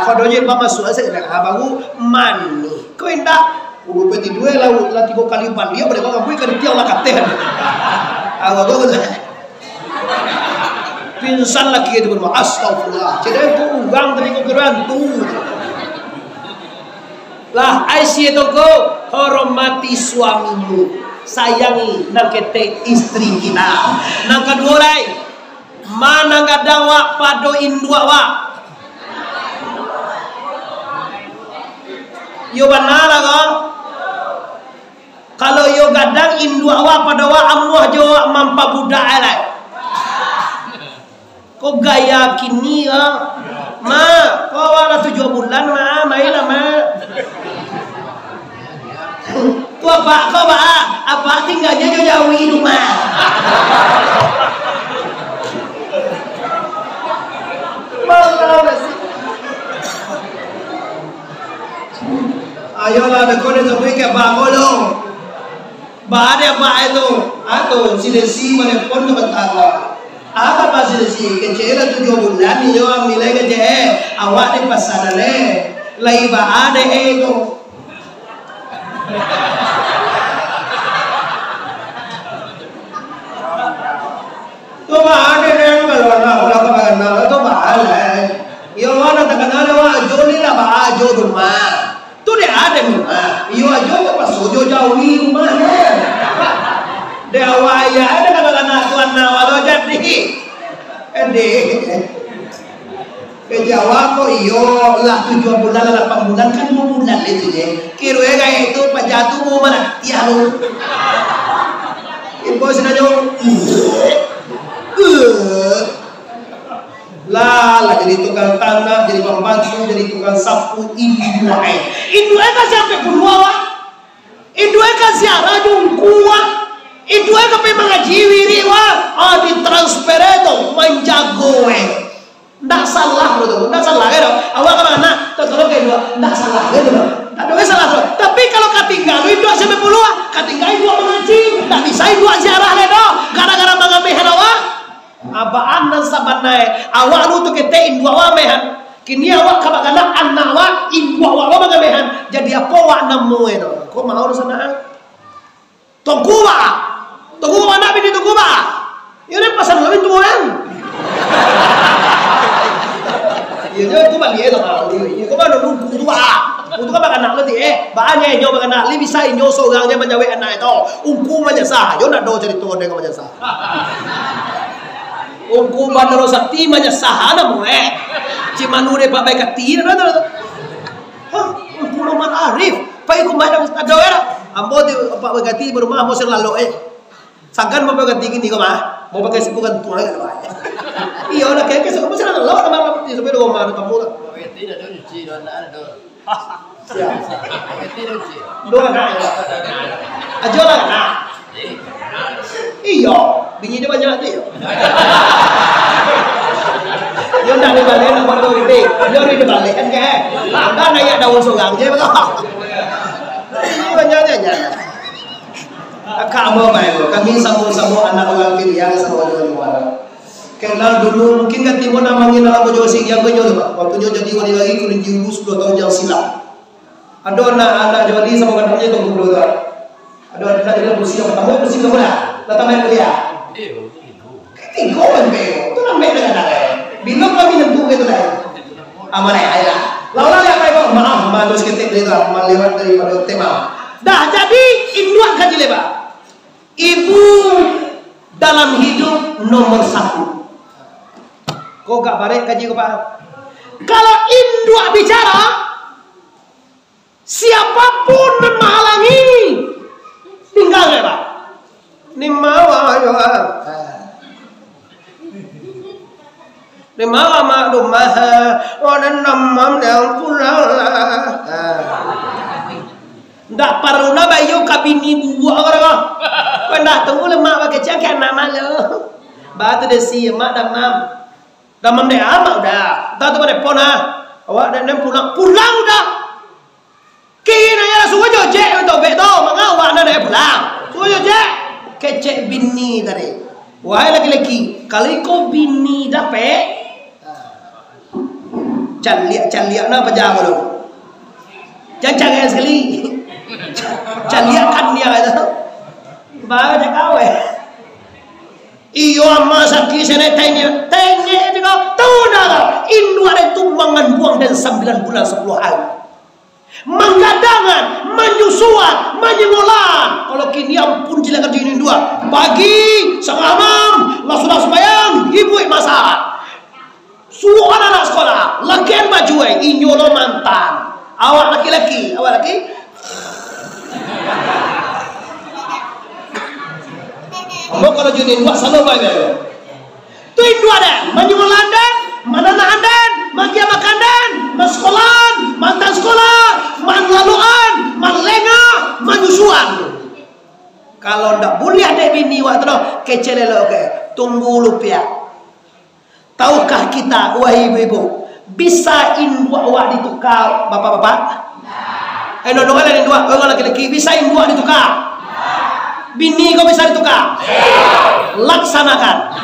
Kau dojen mama sudah saya baru mani. Kau indah, udah peti dua lah 3 kali ban dia boleh kau ngambil kan dia lah katen. Kau pingsan lagi itu bermak astagfirullah. Jadi aku uang tadi kau keruan tu. Lah Aisyah itu kau hormati suamimu. Sayangi nang kete istri kita. Nang kedua lagi, mana gadang wak pado indua wak. Yo benar kan? Kalau yo gadang indua wak pada wak amuah jo mampa budak elai. Kau gaya kini kan? Ma, kau wala 7 bulan ma, mainlah ma. Kau apa tinggalnya jauh-jauhi rumah. Ayolah ada kau yang sampai ke bangolo. Bahaya itu. Atau silesi mana pun bertawa. Apa pasal silesi? Kecil 7 bulan ni yo ambilai kecil. Awak di pasar le. Lai bahada itu. Tu bahada yang kalau orang kenal tu bahada. Yo orang tak kenal awak joli lah bahada rumah. Tu dia ada rumah. Yo ajo pas ojo jauhi rumahnya. Dia awak ya ada kalau tuan nawalo jadi. Kejawab kok iyo lah 7 bulan 8 bulan kan 2 bulan itu je. Kira kayak itu pas jatuh mau mana? Ya lu. Ibu sengaja lah jadi tukang tanah, jadi pembantu, jadi tukang sapu ibu ai. Ibu ai kan siapa keluar? Ibu ai kan siapa jungkuah? Ibu ai kan mengaji wiriwa. Di transfer itu menjago ndak salah bro, ndak salah ya. Awak kemana? Tolong kayak dua, ndak salah gitu loh. Ndak ada salah bro. Tapi kalau katinggal itu sampai puluhan, katinggal dua mengaji, ndak bisa dua ziarah ledo. Gara-gara mengamehan awak. Abaan dan sabanai. Awak lu tuh ketein dua wamehan. Kini awak kabagana anak awak indua awak mengamehan. Jadi apa awak namu itu? Kau mau urusan nak? Tunggu anak bini tunggu ba. Ini pasal lebih tuan. Iya tu balik itu kalau iya kau baru nunggu tu untuk apa anak lagi banyak nyoba anak li bisa nyoba seorangnya menjawab anak itu ungku menyesah yo nak do cerita dengan menyesah ungku bandar sakti menyesah ada mu cimanu de pak baik hati ada ungku Muhammad Arif pak ikut mana ada era ambo di pak baik hati berumah mau selalu sangkan mau baik hati gini kau mah mau pakai sepukan tuang kan iya udah kayak kesel kamu selalu lawan sama di sampai dua mana kamu lah tidak ada cuci dan ada tidak cuci dua nak aja lah nak iya bininya banyak tu yo nak dibalik nak buat tu itu yo ni dibalik kan ke anda naik daun sorang je betul banyaknya kamu baik kami sama-sama anak orang kiri yang sama orang kenal dulu mungkin kan timur namanya dalam bojo sing yang bojo pak waktu dia jadi wali lagi kuning jiwu 10 tahun yang silam ada anak jadi sama katanya itu dulu ada anak jadi bersih yang pertama bersih kamu lah datang main kuliah tiga kan beo itu namanya dengan ada bila kami nentu gitu lah amanah ayah lalu apa itu maaf malu seketik dari itu melewat daripada tema dah jadi induan kaji lebar ibu dalam hidup nomor 1. Kau gak balik kaji kau paham? Kalau induk bicara, siapapun menghalangi, tinggal ya pak. Nimawa yo Nimawa maklumah, wanan namam yang pulang lah. Ndak perlu nak bayu kabini buah orang. Kau nak tunggu lemak pakai cakap nama lo. Batu desi mak dah mam. Dah mam deh amak dah. Tahu tu pada pona. Awak dah nem pulang udah. Kira bek tu mengawak nak dah pulang. Suyo je. Kecek bini tadi. Wahai laki-laki, kalau kau bini dapat caliak na pajang dulu. Jangan sekali. Caliak kan dia itu. Baru cakap iyo amma sakit sana tanya juga tahu nak Indu ada tumbangan buang dan 9 bulan 10 hari menggadangan menyusuan menyengolan kalau kini ampun jila kerja ini dua pagi setengah malam lah sudah sembahyang ibu masak suruh anak-anak sekolah lakian baju inyo lo mantan awak laki-laki Ambo kalau junin buat selalu bagai. Tu itu ada, menyulan dan, menanaan dan, makia makan dan, mesekolan, mantan sekolah, manlaluan, manlengah, menyusuan. Kalau ndak boleh ada bini waktu tu, kecelelo ke, tunggu lupa. Tahukah kita, wahai ibu-ibu, bisa indua awak ditukar, bapak-bapak? Nona indua, orang laki-laki bisa indua ditukar. Bini kau bisa ditukar? Laksanakan.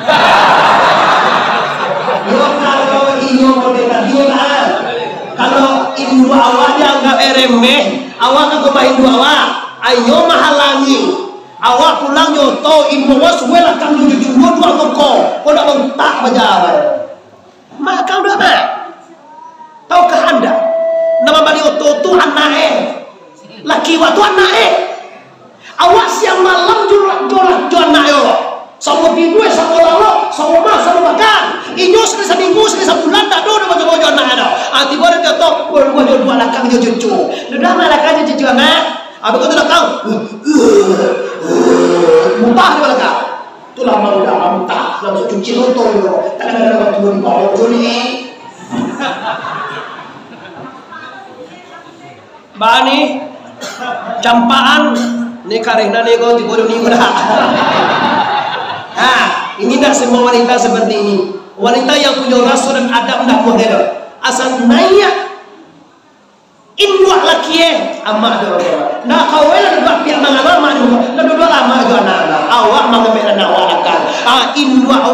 Kalau iyo modern dia kalau indua awak dianggap remeh, awak kan kau indua awak, ayo mahalangi. Awak pulang nyoto ibu was wela kang cucu dua koko, kau nak bentak berjalan. Maka udah mah. Tahukah anda? Nama bani oto tu anak laki waktu anak awak siang malam jorak anak yo. Sama tidur sama lalu sama mas sama makan. Inyo sekali seminggu sekali sebulan tak do macam bojo anak ada. Tiba dia tok bojo dua lakang jo cucu. Dah malakang jo cucu anak. Abi kau tak tahu. Muntah dia malakang. Tu lama udah muntah. Lalu cuci lontong yo. Tak ada waktu di bojo ni. Bani campaan ni karena ni kau tiba ni dah. Ini dah semua wanita seperti ini. Wanita yang punya rasa dan adab dah model. Asal naya indua laki amak do. Nak kawin ada dua pihak mengalah mak do. Dua lama do anak. Awak mengambil anak awak akan.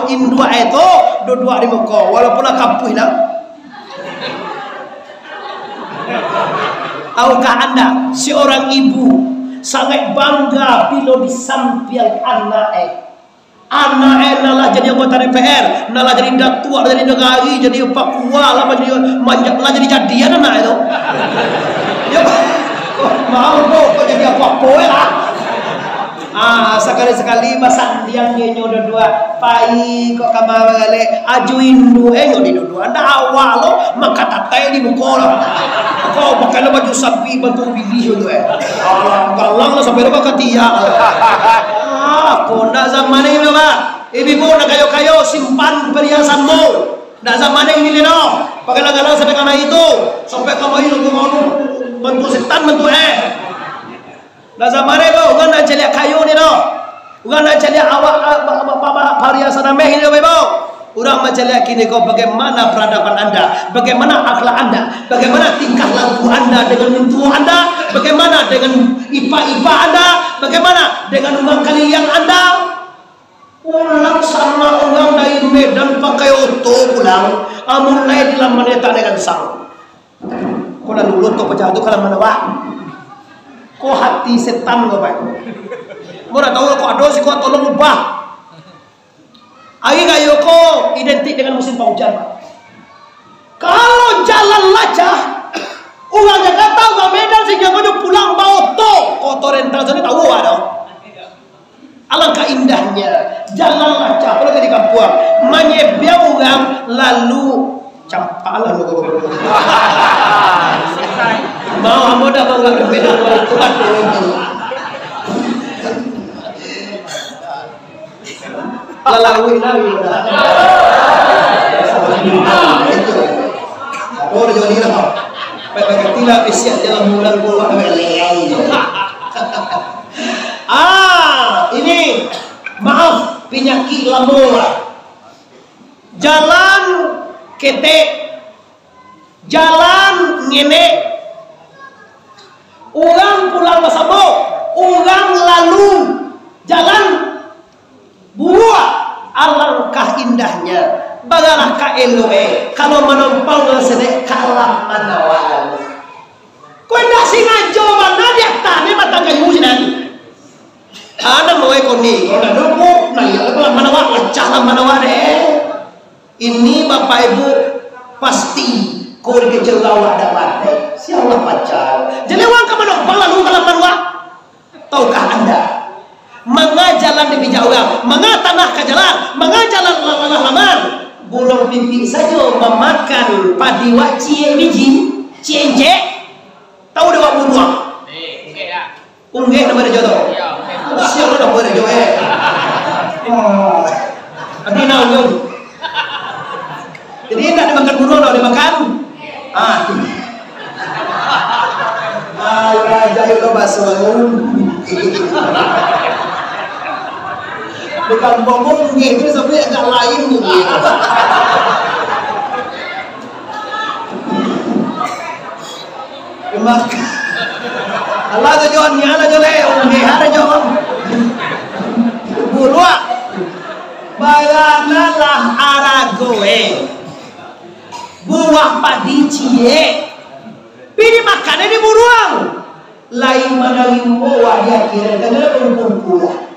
Indua itu dua di muka walaupun kapuh dah. Tahukah anda seorang ibu sangat bangga bila disampaikan anak nalah jadi anggota DPR, nalah jadi datua, jadi negari, jadi Papua lah, jadi manjat lah, jadi jadian anak itu. Ya, mau kok jadi apa-apa lah. Sekali-sekali basan yang dia dua pai kok kamar balik ajuin dua di dua anda awal lo maka tatai di muka lo kau pakai baju sapi bantu pilih tu galang lo sampai lo katia kau nak zaman ini lo ibu nak kayo simpan perhiasanmu nak zaman ini lo pakai galang sampai kamar itu sampai kamar itu mau bantu setan bantu Nah zaman itu, orang nak cari kayu ni no, orang nak cari awak perhiasan ameh ni bebo. Orang mencari kini kau bagaimana peradaban anda, bagaimana akhlak anda, bagaimana tingkah laku anda dengan mentua anda, bagaimana dengan ipa-ipa anda, bagaimana dengan uang kalian anda. Pulang sama orang dari Medan pakai oto pulang, mulai di lama neta dengan sang. Kau nak lulu tu pecah tu kalau mana wah. Kau hati setan kau baik. Mau nak tahu kau ada sih kau tolong ubah. Agi kayu kau identik dengan musim penghujan. Kalau jalan lacah, orang Jakarta ke Medan sehingga kau pulang bawa kotor rental jadi tahu ada. Alangkah indahnya jalan lacah kalau di kampung menyebiang orang lalu campalan kau. Mau amo dah bangga berbeda dengan Tuhan itu. Lalawi lagi. Orang jadi apa? Pakai tila pesiat dalam bulan bulan ini maaf penyakit lamora. Jalan ketek, jalan ngene. Orang pulang bersama eloe kalau menompong sedek kalah manawan kau ndak singajo mana dia tane mata kayu sinan ana moe koni kau ndak nunggu nah ya kalau manawan lecah manawan ini bapak ibu pasti kau dikecewa ada mati siapa pacar jadi wang ka menompong lalu kalau manwa tahukah anda manga jalan di bijauan manga tanah ke jalan manga jalan laman burung pipi saja memakan padi wak cie biji cience tahu dewa buruang unggeh nama dia jodoh siapa nama dia jodoh nanti naon jadi tidak dimakan buruang tidak dimakan raja itu bahasa bukan ngomong gitu sampai agak lain gitu. Maka Allah tu John ni ala jole ungi ada John. Burua bayanalah aragoe. Buah padi cie. Pilih makan di buruang. Lain mana limbo wahya kira kadang kumpul.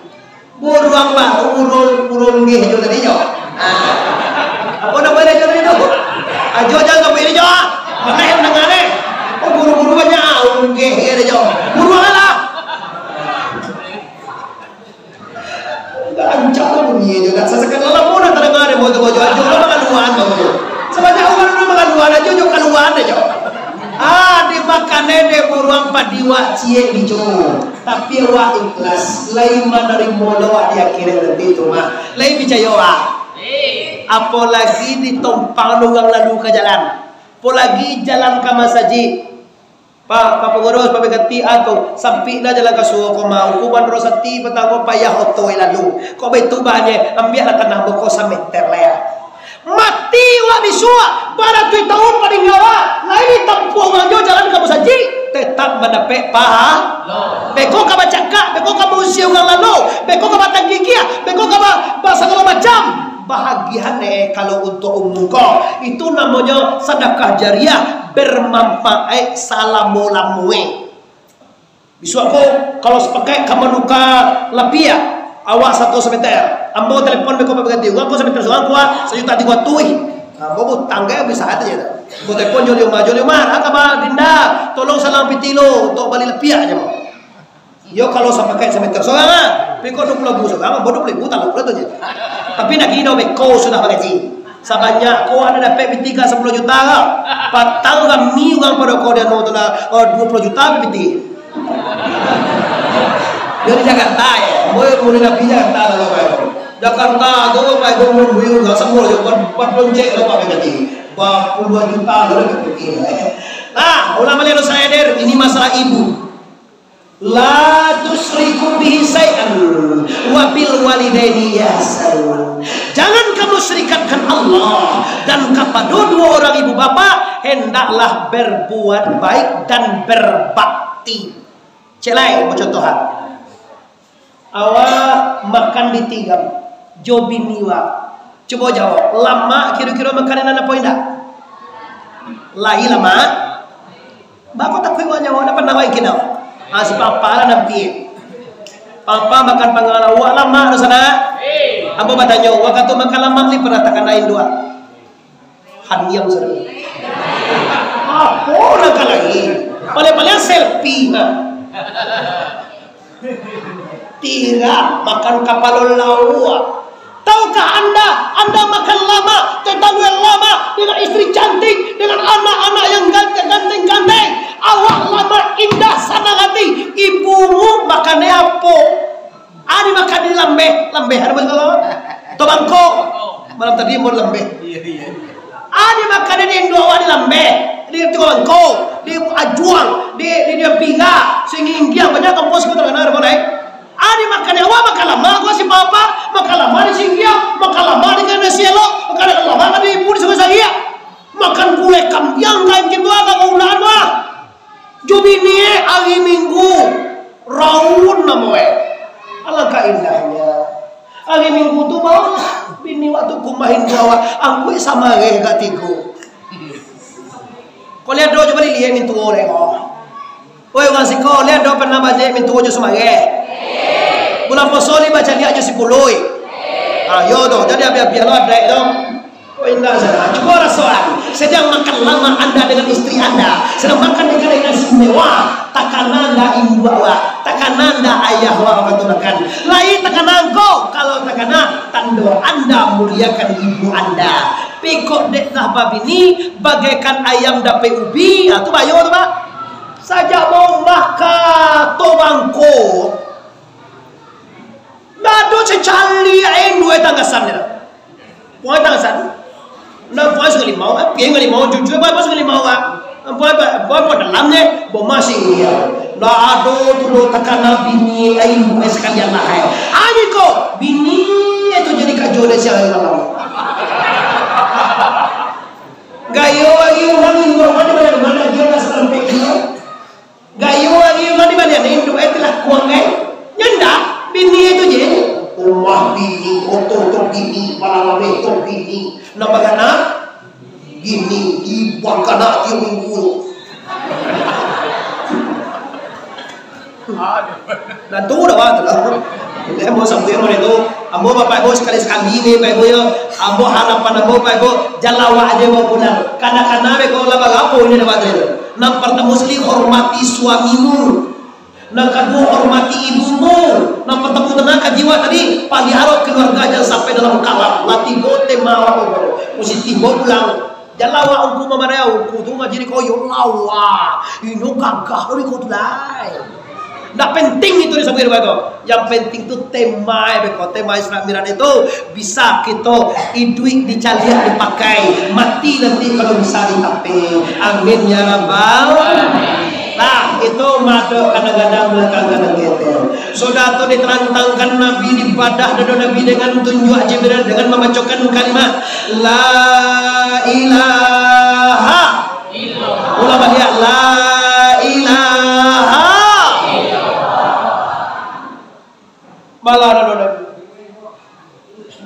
Buruang lah, urun gih jo tadi jo. Apa nak boleh jo tadi tu? Ajo jangan kau ini jo. Mana yang dengar ni? Oh buru banyak, urun gih ada jo. Buruang lah. Ancam bunyi juga. Sesekali lah pun nak dengar ni bojo bojo ajo lah makan luan bojo. Sebanyak orang nak makan luan ajo jo kan luan ajo. Dimakan de buruang padiwa cie bijo. Tapi wa ikhlas lain menerima doa dia kira nanti itu mah lain percaya wa apalagi ditompang orang lalu ke jalan apalagi jalan ke masjid pak pengurus pak begati atau sampai dah jalan ke suo ko mau kuban rosati petang payah otoi lalu kok betu banyak ambil lah tanah boko sameter lah mati wa bisua pada tu tahun paling ngawa lain tampung aja jalan ke masjid tetap mendapat paha beko ka bacaka beko ka museum orang lalu beko ka batang gigi beko ka bahasa segala macam bahagia kalau untuk umum kau itu namanya sedekah jariah bermanfaat salamulamue bisu aku kalau sepakai kamu nuka lapia awak 1 meter ambo telepon beko berganti aku 1 meter soang kuat sejuta di gua tuih bobo tangga bisa aja ya. Kau telepon joli umar, akaba dinda, tolong salam pitilo untuk balik lepiak aja mau. Yo kalau sampai kayak semeter soalnya, peko 20 soalnya, bodoh 20 tak lupa tu je. Tapi nak kini kau sudah mengaji. Sebanyak kau ada dapat pitika 10 juta kau, patang kami orang pada kau dia nonton 20 juta piti. Jadi Jakarta ya, boleh nak pergi Jakarta lah Jakarta, kau mai kau mau beli nggak semua, jangan 4 cek lah pakai gaji, 40 juta kalau kita. Nah, ulama lelo saya der, ini masalah ibu. La tusriku bihi syai'an wa bil walidaini ihsan. Jangan kamu serikatkan Allah dan kepada dua orang ibu bapa hendaklah berbuat baik dan berbakti. Celai contohan. Awak makan di tigam jobi niwa. Coba jawab, lama kira-kira makanan apa indah? Lahi lama. Bako tak kuiwa nyawa dapat nawai kina. Si papa lah nampi. Papa makan pangala wa lama di sana. Ambo badanyo wa katu makan lama ni pernah takkan lain dua. Hanyam sana. Apa nak lagi? Paling-paling selfie nah. Tidak makan kapal lawa. Tahukah anda makan lama, tetangga lama dengan istri cantik, dengan anak-anak yang ganteng-ganteng. Awak lama indah sana hati. Ibumu makannya apa? Ani makan di lembeh ada betul. Tobangko malam tadi mau lembeh. Ani makan di Indo di lembeh. Di tobangko, di ajuang, di pinga, sehingga banyak kampus kita kenal boleh. Ani makan awak makan lama gua si papa makan lama di singgah makan lama di kana sielo makan lama di ibu di saya makan kue kampiang kain gitu agak ulan mah jobi ni hari minggu raun namoe alangkah indahnya hari minggu tu bawa bini waktu ku mahin dua angku sama gak tigo. Kau lihat do coba lihat mintu oleh kau. Oi orang siko lihat do pernah baca mintu aja semage. Bulan posoli baca dia aja 10. Ayo do jadi biar lo ada itu. Oh indah saja. Coba soal. Sedang makan lama anda dengan istri anda, sedang makan dengan istimewa. Takananda ibu bawa, takananda ayah bawa makan. Lain takanan kau. Kalau takana tando anda muliakan ibu anda. Pikok dek dah babini bagaikan ayam dape ubi. Atau bayo tu pak. Saja mau makan tobangko. Nado cecali ain dua tanggasan ni. Puan tanggasan. Nak puan sekali mau, piang sekali mau, jujur puan sekali mau puan dalam ni, bom masih dia. Nak ado tu lo takana bini ain dua sekalian lah. Ani ko bini itu jadi kajole siapa dalam. Gayo lagi orang Indo mana dia dah sampai dia. Gayo lagi orang di mana Indo itulah kuang nyanda bini itu je. Rumah bini, otot bini, malam itu bini. Nama kana gini ibang kana tiap minggu. Nah tu dah apa tu lah. Ambo sampai orang itu, ambo bapak ibu sekali ni, bapak ibu yo, ambo harapan ambo bapak ibu jalawa aja mau pulang. Kadang-kadang beko lah bagapo ini dapat itu. Nak pertama sekali hormati suamimu. Nak kedua hormati ibumu. Nak pertama tenaga jiwa tadi pagi harap keluarga jangan sampai dalam kalap. Lati gote mawa mesti tiba pulang. Jalawa ungku mamaraya ungku tu ngajiri kau yo lawa. Ini gagah ni kau tu lai. Nggak penting itu disebut itu. Yang penting itu tema beko. Tema Islam Miran itu bisa kita duit dicalian dipakai. Mati nanti kalau bisa ditape. Amin ya rabbal alamin. Nah itu madu kadang-kadang belakang-kadang gitu. Sudah tu diterantangkan Nabi di ibadah dan Nabi dengan tunjuk Jibril dengan membacakan kalimat La ilaha illallah. Ulama dia La ilaha malah Nabi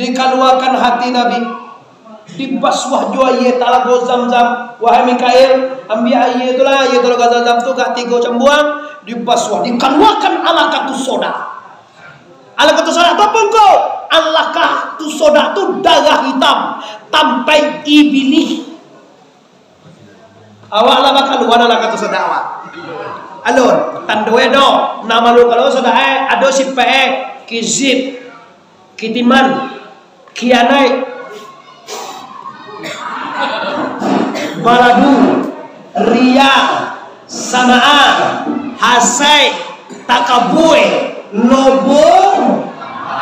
dikeluarkan hati Nabi dibaswah jua ye talago Zam-Zam. Wahai Mikail ambil ye itulah ye talago Zam-Zam tu gak tiga cambuang dibaswah dikeluarkan ala katu soda. Ala katu soda tu apa engkau? Ala katu soda tu darah hitam sampai ibili. Awak lah bakal luar ala katu soda awak. Alon tandoe do nama lu kalau soda ado si kizib kitiman kianai baladu ria samaan hasai takabue lobo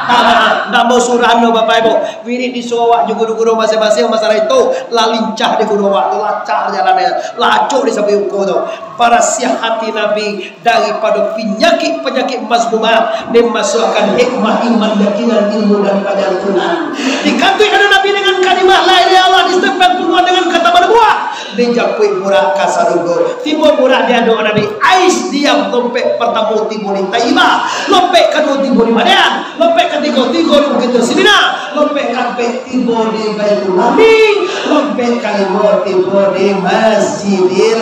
tamaan. Nak mau surah no bapak ibu wirid di sawak juga guru masing-masing masalah itu lalincah di guru waktu lacak jalannya lacuk di samping uko tu para hati Nabi daripada penyakit mazmumah memasukkan hikmah iman yakinan ilmu dan keyakinan. Dikatui ada Nabi dengan kalimat la ilaha illallah disebut penuh dengan kata berbuah dijapui murah kasarugo timur murah dia doa Nabi ais diam lompek pertama timur di Taibah lompek kedua timur di Madian lompek ketiga kita Sidina lompek kampek timur di Baitul Nabi lompek kelima timur di Masjidil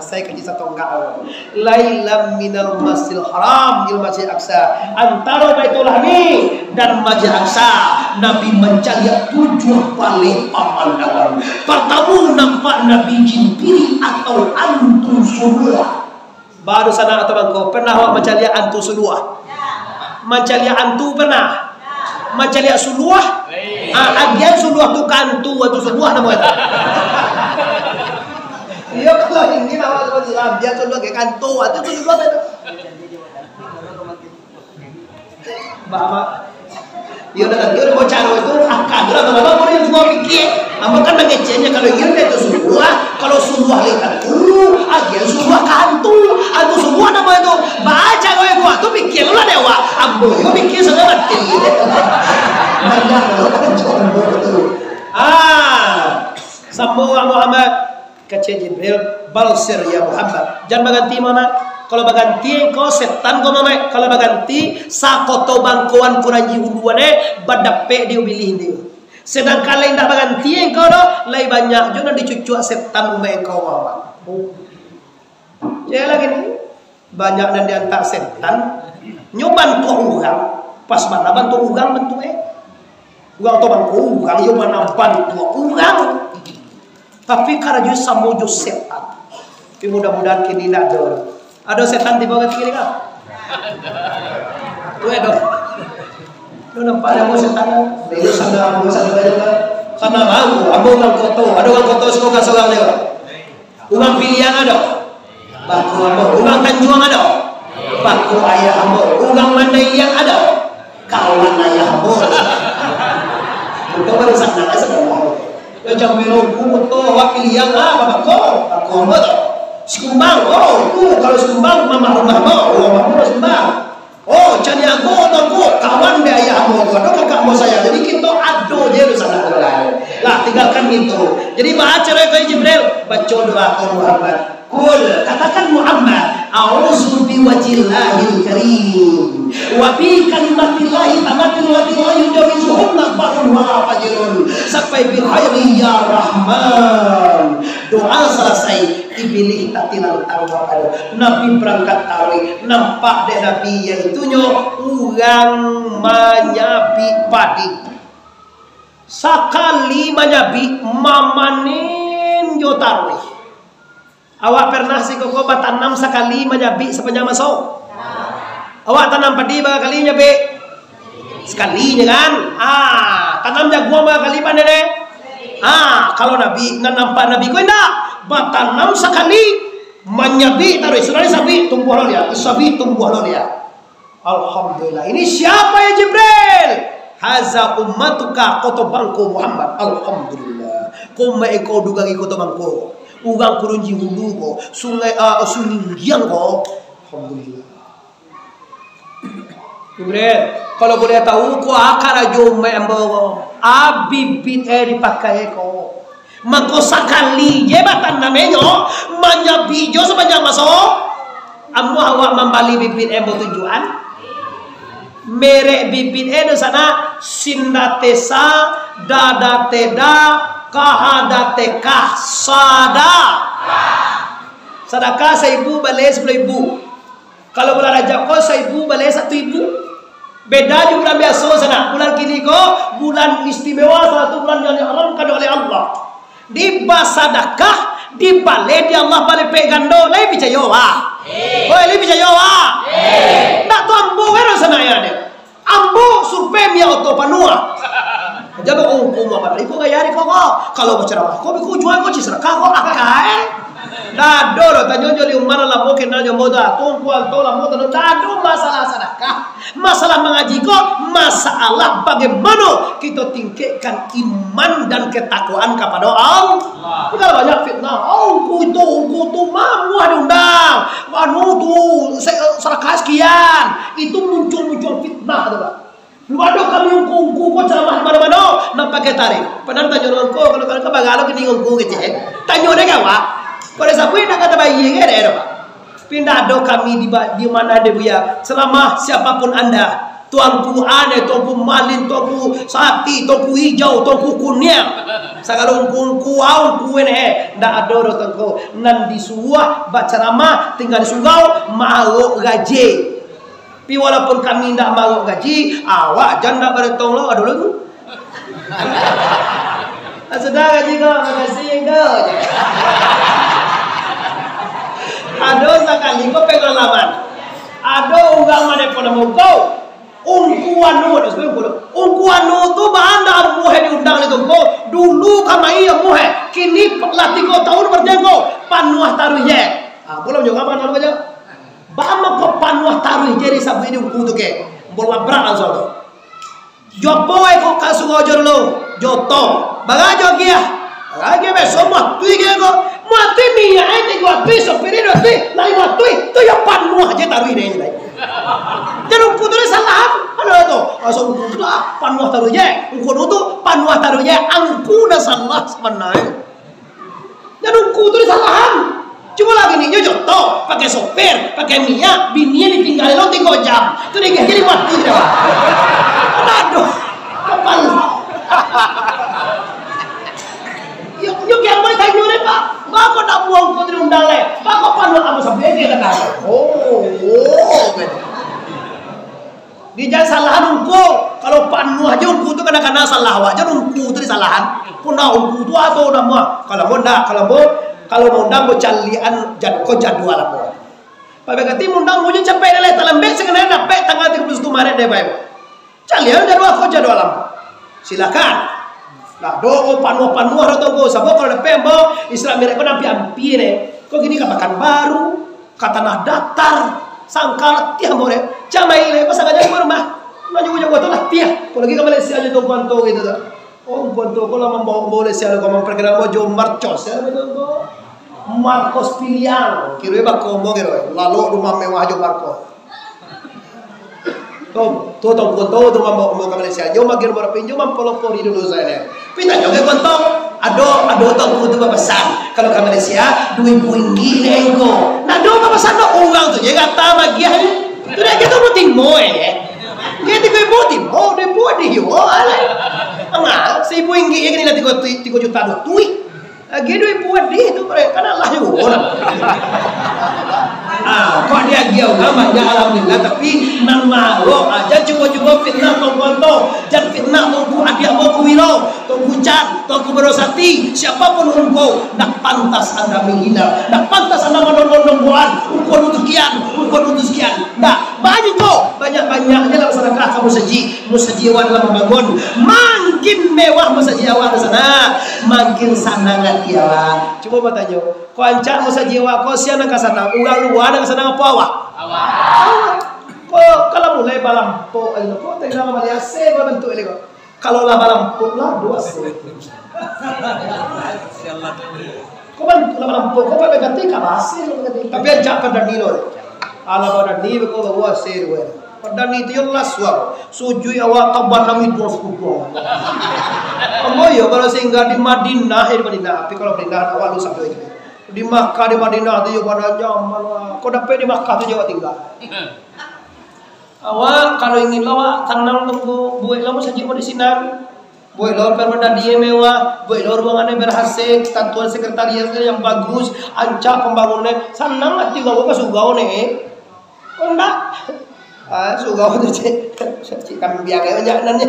saya kaji satu enggak lailam minal masjidil haram il masjid aqsa antara Baitul Nabi dan Masjid Aqsa Nabi mencari 7 paling pemandangan. Pertama nampak Nabi Jibril atau antu semua. Baru sana atau bangko pernah awak mencari antu semua? Mencari antu pernah? Mencari suluah? Agian suluah tu kantu atau semua namanya. Iya kalau ingin awak seperti dia suluah ke kantu atau suluah itu. Bapak dia udah bocah itu akan lah teman-teman boleh semua pikir apa kan ngecenya kalau ingin itu semua kalau semua lihat agian semua kantu atau semua nama itu baca kau yang buat tu pikir lah dewa ambo yo pikir sangat mati banyak orang jomblo itu sambung Muhammad kece Jibril balsir ya Muhammad jangan berganti mana Kalau baganti engkau setan kau mame. Kalau baganti sakoto bangkuan kuranji unduane badape dia pilih dia. Sedangkan lain tak baganti engkau doh, lain banyak juga dicucuk setan ume engkau mama. Ya lagi ni banyak dan diantar setan nyoban tu orang pas mana bantu orang bantu orang tu bantu orang yo mana bantu orang. Tapi karena juga samojo setan. Tapi mudah-mudahan kini tidak ada. Ada setan di bawah kiri kan? Tuh ada. Lu nampak ada setan? Itu sana mau, abo orang koto. Ada orang koto seorang dia. Orang pilihan ada. Baku abo. Orang Tanjuang ada. Baku ayah abo. Orang Mandailing ada. Kawan ayah abo. Untuk barisan nak sedang. Macam merong kuto wakil yang apa baku abo tu. Sekumbang, oh tu kalau sekumbang mama rumah mau, mama rumah sekumbang. Oh cari aku tunggu kawan dia ayah mau, ada kakak mau saya. Jadi kita ado je di sana lah. Tinggalkan itu. Jadi baca ayat Jibril, baca doa Muhammad. Qul katakan Muhammad, a'udzu biwajhillahil karim wa bi kalimatillahi tamatil wa la yujawizuhunna barun wa fajrun sampai bil khairi ya rahman. Doa selesai dipilih tatilan tawakal. Nabi berangkat tarik nampak dek Nabi yaitunya orang menyabi padi. Sekali menyabi mamanin yo taruh. Awak pernah sih kok tanam sekali menyabi sepanjang masuk? Awak tanam padi berapa kali nyabi? Sekalinya kan? Tanam jagung berapa kali panen deh? Kalau Nabi nampak Nabi kau enggak tanam sekali menyabi taruh sudah sabi tumbuh lalu ya, sabi tumbuh lalu ya. Alhamdulillah. Ini siapa ya Jibril? Haza ummatuka kotobangku Muhammad. Alhamdulillah. Kau meko dugangi kotobangku. Ugang kurunji hulu ko, sungai suninggiang ko. Alhamdulillah. Jibril, kalau boleh tahu ko akar ajo membawa abibit dipakai ko. Mako sakali je batan namanya menyabi jo sepanjang masuk. Amu awak membali bibit embo tujuan. Merek bibit di sana sindatesa dadateda kahadatekah sadakah 1.000 balai 10.000. Kalau bulan Rajab kau 1.000 balai 1.000. Beda di bulan biasa sana. Bulan kini kau bulan istimewa, satu bulan yang diharamkan oleh Allah. Di basadakah di balai di Allah balai pegando lai bicayowa. Oh lai bicayowa. Tak tu ambo kan sana ya dia. Ambo survei mia auto panua. Jaga ungku mama balik kau gaya kau kalau berceramah kau biku jual kau cisra kau akai dado lo tanyo joli umar la mo kena jo moda tungku alto la moda dado masalah sedekah masalah mengaji kau masalah bagaimana kita tingkatkan iman dan ketakwaan kepada Allah. Kita banyak fitnah ungku tu mamu diundang anu tu sedekah sekian itu muncul fitnah tu Pak. Waduh kami ungku kau ceramah mana-mana nampak ke tarik. Padahal tanya orang kau kalau kau bagalo kini ungku kecil. Tanya dia kawa. Kalau sampai nak kata bayi ke ada Pak. Pindah do kami di mana ada buya. Selama siapapun anda, tuanku ane, tuanku malin, tuanku sapi, tuanku hijau, tuanku kuning. Sekarang ungku ini ndak ada orang kau. Nan disuah baca ceramah tinggal di surau mau gaji. Tapi walaupun kami tidak mau gaji, awak jangan bertong lo, aduh lagu. Sudah gaji kau, makasih kau. Ada sekali kau pengalaman. Ada orang mana pun mau kau. Ungkuan nu tu bahan muhe diundang itu kau. Dulu kami yang muhe, kini latih kau tahun berjenggo panuah taruh ye. Belum juga apa namanya? Bama ko panuah taruh jadi sabu ini ungku tu ke bola berat langsung tu. Jopoe ko kasu ngojor lo, joto, bagajo kia, bagajo besok mati kia ko, mati minyak ini ko mati sopiri mati, lagi mati tu yang panuah je taruh ini je. Jadi ungku tu salah, ada tu, asal ungku tu panuah taruh je, ungku tu panuah taruh je, angku dah salah sebenarnya. Jadi ungku tu salah. Cuma lagi nih jodoh, pakai sopir, pakai minyak, bininya ditinggalin lo 3 jam. Itu dia jadi mati dah. Aduh, kapan? Yuk yang boleh kayu deh Pak. Bako nak buang kau diundang le. Bako panut kamu sampai dia kata. Oh. Dia jangan salahan ungku. Kalau panu aja ungku tu kadang-kadang salah aja ungku tu disalahan. Punah ungku tu atau nama. Kalau mau ndak mau calian jadwal apa. Pada kati mundang mau capek le talembek sengaja dapat tanggal 31 Maret deh Pak. Calian jadwal apa. Silakan. Nah, doa panu atau go sabok kalau dapat mau Islam mereka nampi ampi ne. Kok gini kapakan baru, katanah datar, sangkal tiang more. Jamai le pasang aja ke rumah. Maju tu lah tiang. Kalau lagi ke Malaysia aja tu kuanto gitu tu. Oh, kuanto kalau mau Malaysia kalau mau perkara mau jom marcos ya betul tu. Marcos pilihan. Kira ba kombo kira. Lalu rumah mewah jom Marcos. Tuh kuanto tu mau ke Malaysia. Jom magir berapa pinjam pelopori dulu saya. Pita juga kontong, ado tongku tu bapasan. Kalau ke Malaysia, RM2,000 nego. Nah, do bapasan do uang tu je kata bagian. Tu dah kita mau timo Dia tiga ibu timo, dia buat dia. Enggak, RM1,000 ya kini nanti 3 juta do tui. Lagi dia buat dia tu mereka kan Allah yo. Kok dia gamanya alhamdulillah tapi nang mau aja cuba fitnah tongkonto jangan fitnah tongku adia mau kuwilo tongku jan tongku berosati siapapun engkau nak pantas anda menghina nak pantas anda menondong-nondongan ukun untuk sekian nah banyak-banyaknya dalam sedekah kamu musajiwan dalam membangun makin mewah musajiwan di sana makin sanangan ialah coba bertanya kau ancak musajiwan kau siapa nak sana ulang luar nak sana apa awak kok kalau mulai balampo kok tadi nama Malaysia kau bentuk ini kok kalau lah balampo lah 2 se kau bentuk lah balampo kau pakai ganti kabasi tapi ancak pada nilo ala pada ni kau bawa se dua pada ni tu yang last suap sujui awak kabar nami 2 sepuluh kamu yo kalau singgah di Madinah tapi kalau Madinah awak lu sampai di Makkah di Madinah tu pada nyaman kau dapat di Makkah tu Jawa tinggal awak kalau ingin awak tenang tunggu buat lama saja mau di sini buat lor permenda dia mewah buat lor ruangannya berhasil tentuan sekretariatnya yang bagus ancak pembangunannya senang hati kau sugau nih kau enggak sugau tu cik kami biar aja nanti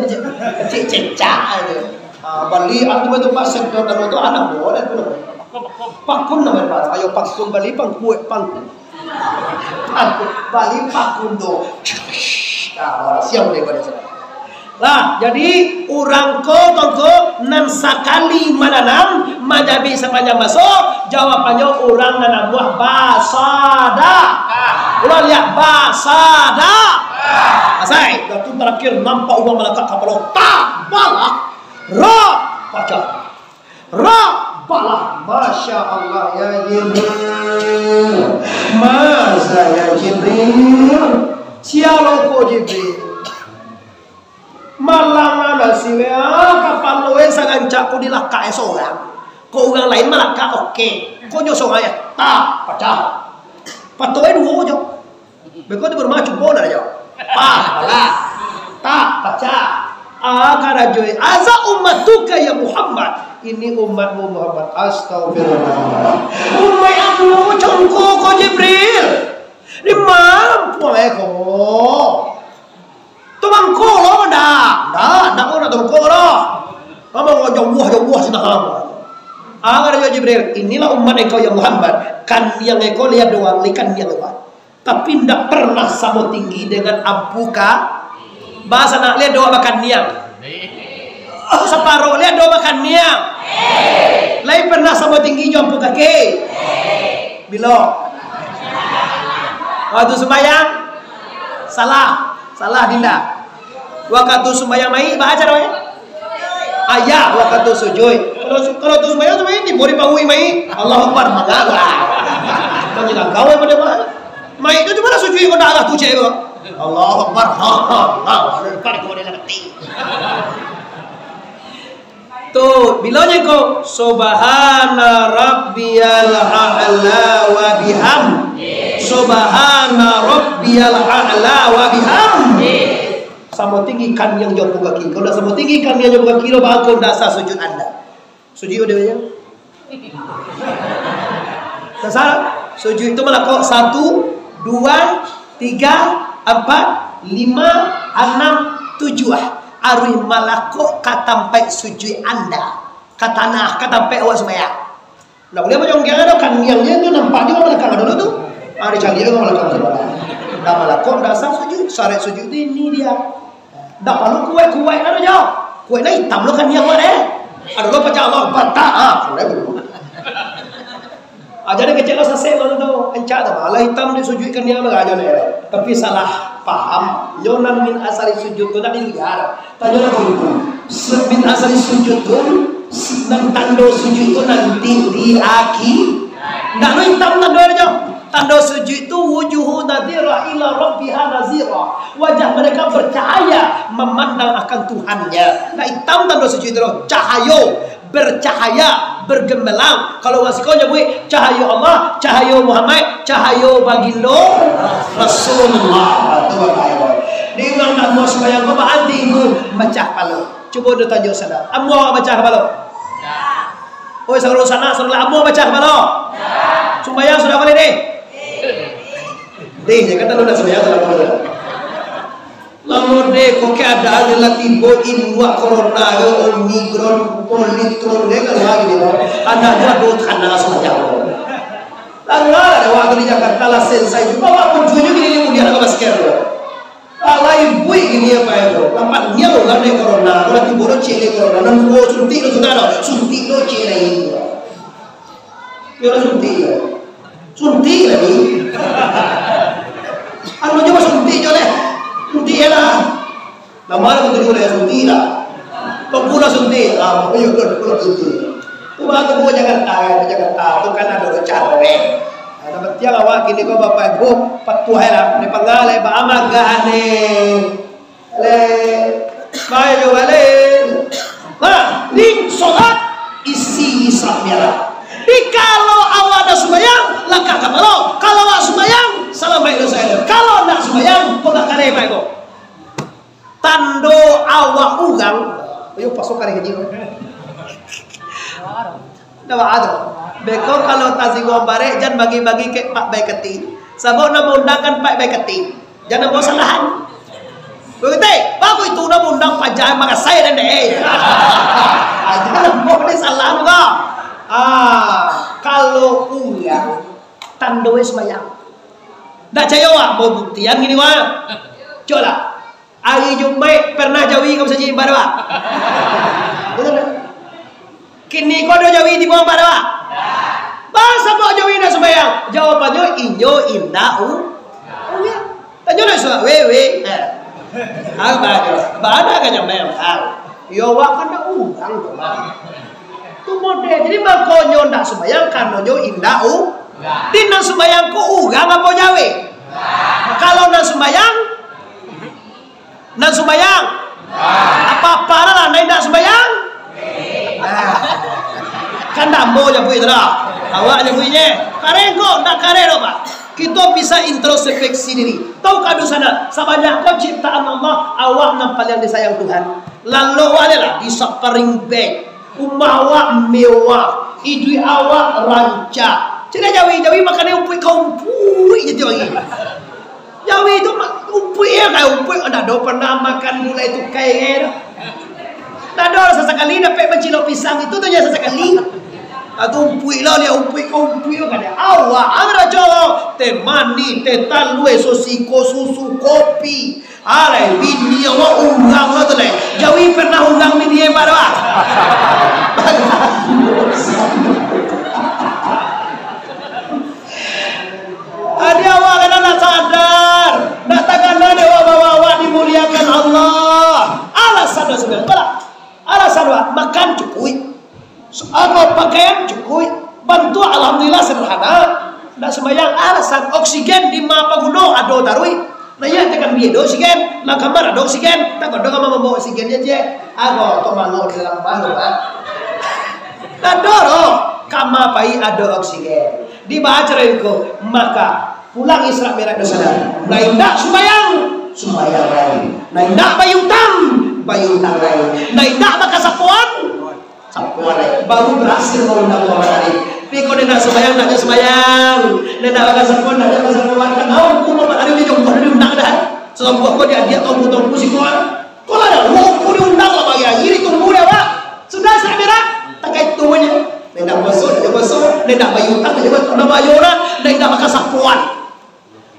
cik cecak aja Bali aku itu pas sektor dan itu anak boleh tu pakun nama ayo pakun Bali pangkue pangkun Bali pakun do orang siap boleh pada sana lah jadi orang tongko nan sakali mananam majabi sepanjang masuk jawabannya orang nanam buah basada ulang lihat basada asai datu terakhir nampak uang melekat kapal tak balak ra baca ra balak masya Allah ya Jibril masa ya Jibril siapa kau Jibril malam ada sih kapal loe sagancak kau dilaka seorang kau orang lain malaka oke kau nyosong aja tak baca patoe 2 aja bekau tu bermacam bola aja balas tak baca karajoy aza ummatuka ya Muhammad ini umatmu Muhammad astagfirullah umatmu congko ko Jibril di mampu kau tuang ko lo dah kau nak tuang ko lo kamu mau jauh senang karajoy Jibril inilah umat engkau ya Muhammad kan yang engkau lihat doang ikan yang lewat tapi tidak pernah sama tinggi dengan abuka bahasa nak lihat doa makan niang separuh lihat doa makan niang lain pernah sama tinggi jompo kaki bila waktu sembahyang salah dinda waktu sembahyang mai baca doa ayah waktu sujud kalau tu sembahyang di bori pangui mai Allahu Akbar magalah kan jangan gawe pada mai itu cuma sujud kau dah tu cek Allahu Akbar depan kau dia ngerti Tuh, bilanya kok subhana rabbiyal a'la wa bihamdi. Subhana rabbiyal a'la wa bihamdi. Sama tinggi kan yang jauh kaki. Kalau dah sama tinggi kan yang jauh kaki, lo bakal dasar sujud Anda. Sujud dia ya. Dasar sujud itu malah kok 1, 2, 3, 4, 5, 6, 7 arih malako katampai sujud Anda katanah katampai awak semaya. Nah boleh macam yang ada kan yang nampaknya malakang dulu tuh ada canggih juga malakang sebelah. Dah malako dasar sujud syarat sujud ini dia. Dah palu kuat ada jauh kuat ni hitam lo kan yang mana ada lo baca Allah batah jadi kecil lo selesai lo tu encak dah malah hitam dia sujudkan dia mengajar ni tapi salah paham yonan min asari sujud tu nak dilihat tanya lah min asari sujud tu dan tanda sujud tu nanti di aki nak lo hitam tanda dia tanda sujud tu wujuhu nadhira ila rabbiha nazira wajah mereka bercahaya memandang akan Tuhannya. Nah hitam tanda sujud tu cahayo bercahaya bergemelang. Kalau wasikonya bu cahaya Allah, cahaya Muhammad, cahaya baginda Rasulullah. Dia bilang nak mau sembahyang kau berhenti ibu baca kepala. Cuba dia tanya sana. Amu baca kepala. Oh sekarang sana sebelah amu baca kepala. Sembahyang sudah boleh deh. Deh kata lu nak sembahyang sudah boleh. Lalu deh kok keadaan relativo inwa corona yo omikron politron deh kalau lagi dia ada dua tanah semacam lalu ada waktu di Jakarta lah sensai bawa kunjungnya gini dia nak masker alai bui gini apa itu lampat nyau lah deh corona relativo lo cile corona nan gua suntik lo sudah suntik lo cile ini yo suntik lagi anu coba suntik oleh suntik lah. Nama aku tu boleh suntik lah. Pemula suntik. Makanya kalau suntik. Tu baru tu Jakarta, tu kan ada orang cari. Ada tiang awak kini kau bapa ibu patuh lah. Ni panggal ba amaga ni. Le, mai jo le. Nah, ni solat isi Islamnya. Di kalau awak ada sembahyang, langkah ke malo. Kalau awak sembahyang, salam baik dosa. Kalau nak sembahyang, pegang kare baik kok. Tando awak ugang, ayo pasok kare haji. Dah ada. Beko kalau tazingo bare jangan bagi-bagi ke pak baik keti. Sabok nak undangkan pak baik keti. Jangan bawa salahan. Begitu, bagus itu nak undang pajak maka saya dan deh. Jangan boleh salah juga. Kalau ulang tanda sembahyang. Dak jawab mau buktian gini wah. Coba. Hari Jumat pernah jawi kau saja ibadah wah. Betul tak? Kini kau dah jawi di bawah ibadah wah. Bahasa mau jawi nak sembahyang. Jawapannya injo indah ya. Tanya lah suah wewe. Bada kan yang bayar. Yo wah kan dah ulang tu mah. Tu model jadi makonyo ndak sembahyang kanonyo indah dina sembahyang ku ugang apa jawe kalau nak sembahyang apa-apa lah naik ndak sembahyang kan ndak mau je bui dah awak je buinya karengko ndak karero pak kita bisa introspeksi diri tahu kadu sana sebanyak kau ciptaan Allah awak nampak yang disayang Tuhan lalu adalah di separing bag rumah awak mewah, idui awak rancak. Cina Jawi makannya umpui kau umpui je lagi. Jawi itu umpui ya kayak umpui. Ada pernah makan gula itu kayak. Ada sesekali dapat mencilok pisang itu tu je sesekali. Atau umpui lah dia umpui kau umpui kan dia. Awak ada cowok teh mani, teh talue, sosiko, susu, kopi. Alai bini awak ulang lah tu leh. Jawi pernah ulang bini yang baru ah. Adi awak kena nak sadar, nak takkan ada awak dimuliakan Allah. Alasan dah sebenarnya, alasan awak makan cukup, apa pakaian cukup, bantu alhamdulillah sederhana. Nak sembahyang alasan oksigen di mapa gunung ada darui. Naya tekan biar do sigen, lang kamar do sigen, tak do kama membawa sigen je. Ako to mango dalam bahu ba. Adoro kama pai ada oksigen. Dibaca itu maka pulang Isra Mi'raj dosa. Naindak sembayang lain. Naindak bayutang lain. Naindak maka sapuan lain. Baru berhasil mengundang orang lain. Piko nenda sembayang, nak sembayang. Nenda maka sapuan, nak sapuan. Kau kumpul hari ini jom hari undang dah. Sebab buat kau dia tunggu si kawan. Kau ada kau diundang lah bagi. Ini tunggu dia pak. Sudah Isra Mi'raj. Tak kait tunggunya. Nenda basuh, nenda bayutang, nenda bayora, nenda maka sapuan.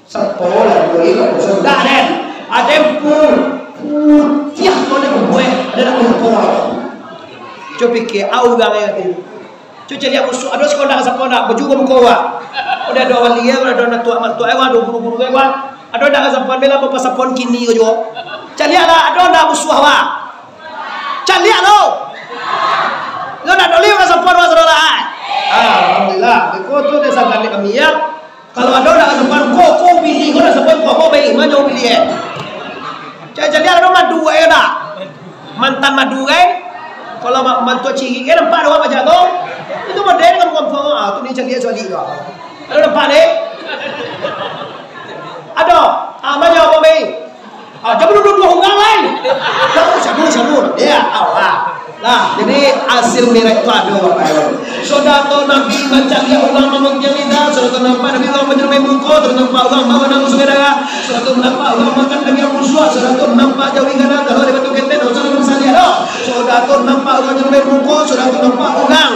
Sapuan boleh kau sudah den. Ada putih kau nak buat, ada nak buat. Coba ke awal yang itu. Cuci dia musuh, ada sekolah sapuan nak baju kau muka. Udah ada wali ya, udah ada tua mertua, ada guru-guru kawan. Ada nak sapuan bela apa sapuan kini kau juga. Calialah, ada nak musuh awak. Caliak lo. Lo nak doli orang sapuan masalah. Alhamdulillah. Kau tu dia sangat kami ya. Kalau ada orang sapuan kau pilih, kau nak sapuan kau pilih, mana kau pilih? Jadi ada madu nak. Mantan madu kan? Kalau mantu ciri kan nampak orang macam tu. Itu modern kamu kampung. Tu ni cari soali kau. Ada nampak ni? Ada. Mana apa ni? Jangan duduk orang lain. Sabun. Ya, Allah. Nah, jadi hasil Mi'raj itu ada apa ya? Saudara Nabi baca dia ulama menjalida, saudara nampak Nabi Allah menjermai muka, saudara nampak Allah bawa nang saudara, saudara nampak Allah makan daging musuh, saudara nampak jauh ingana kalau dia betul kete, saudara misalnya ada, saudara nampak Allah menjermai muka, saudara nampak orang,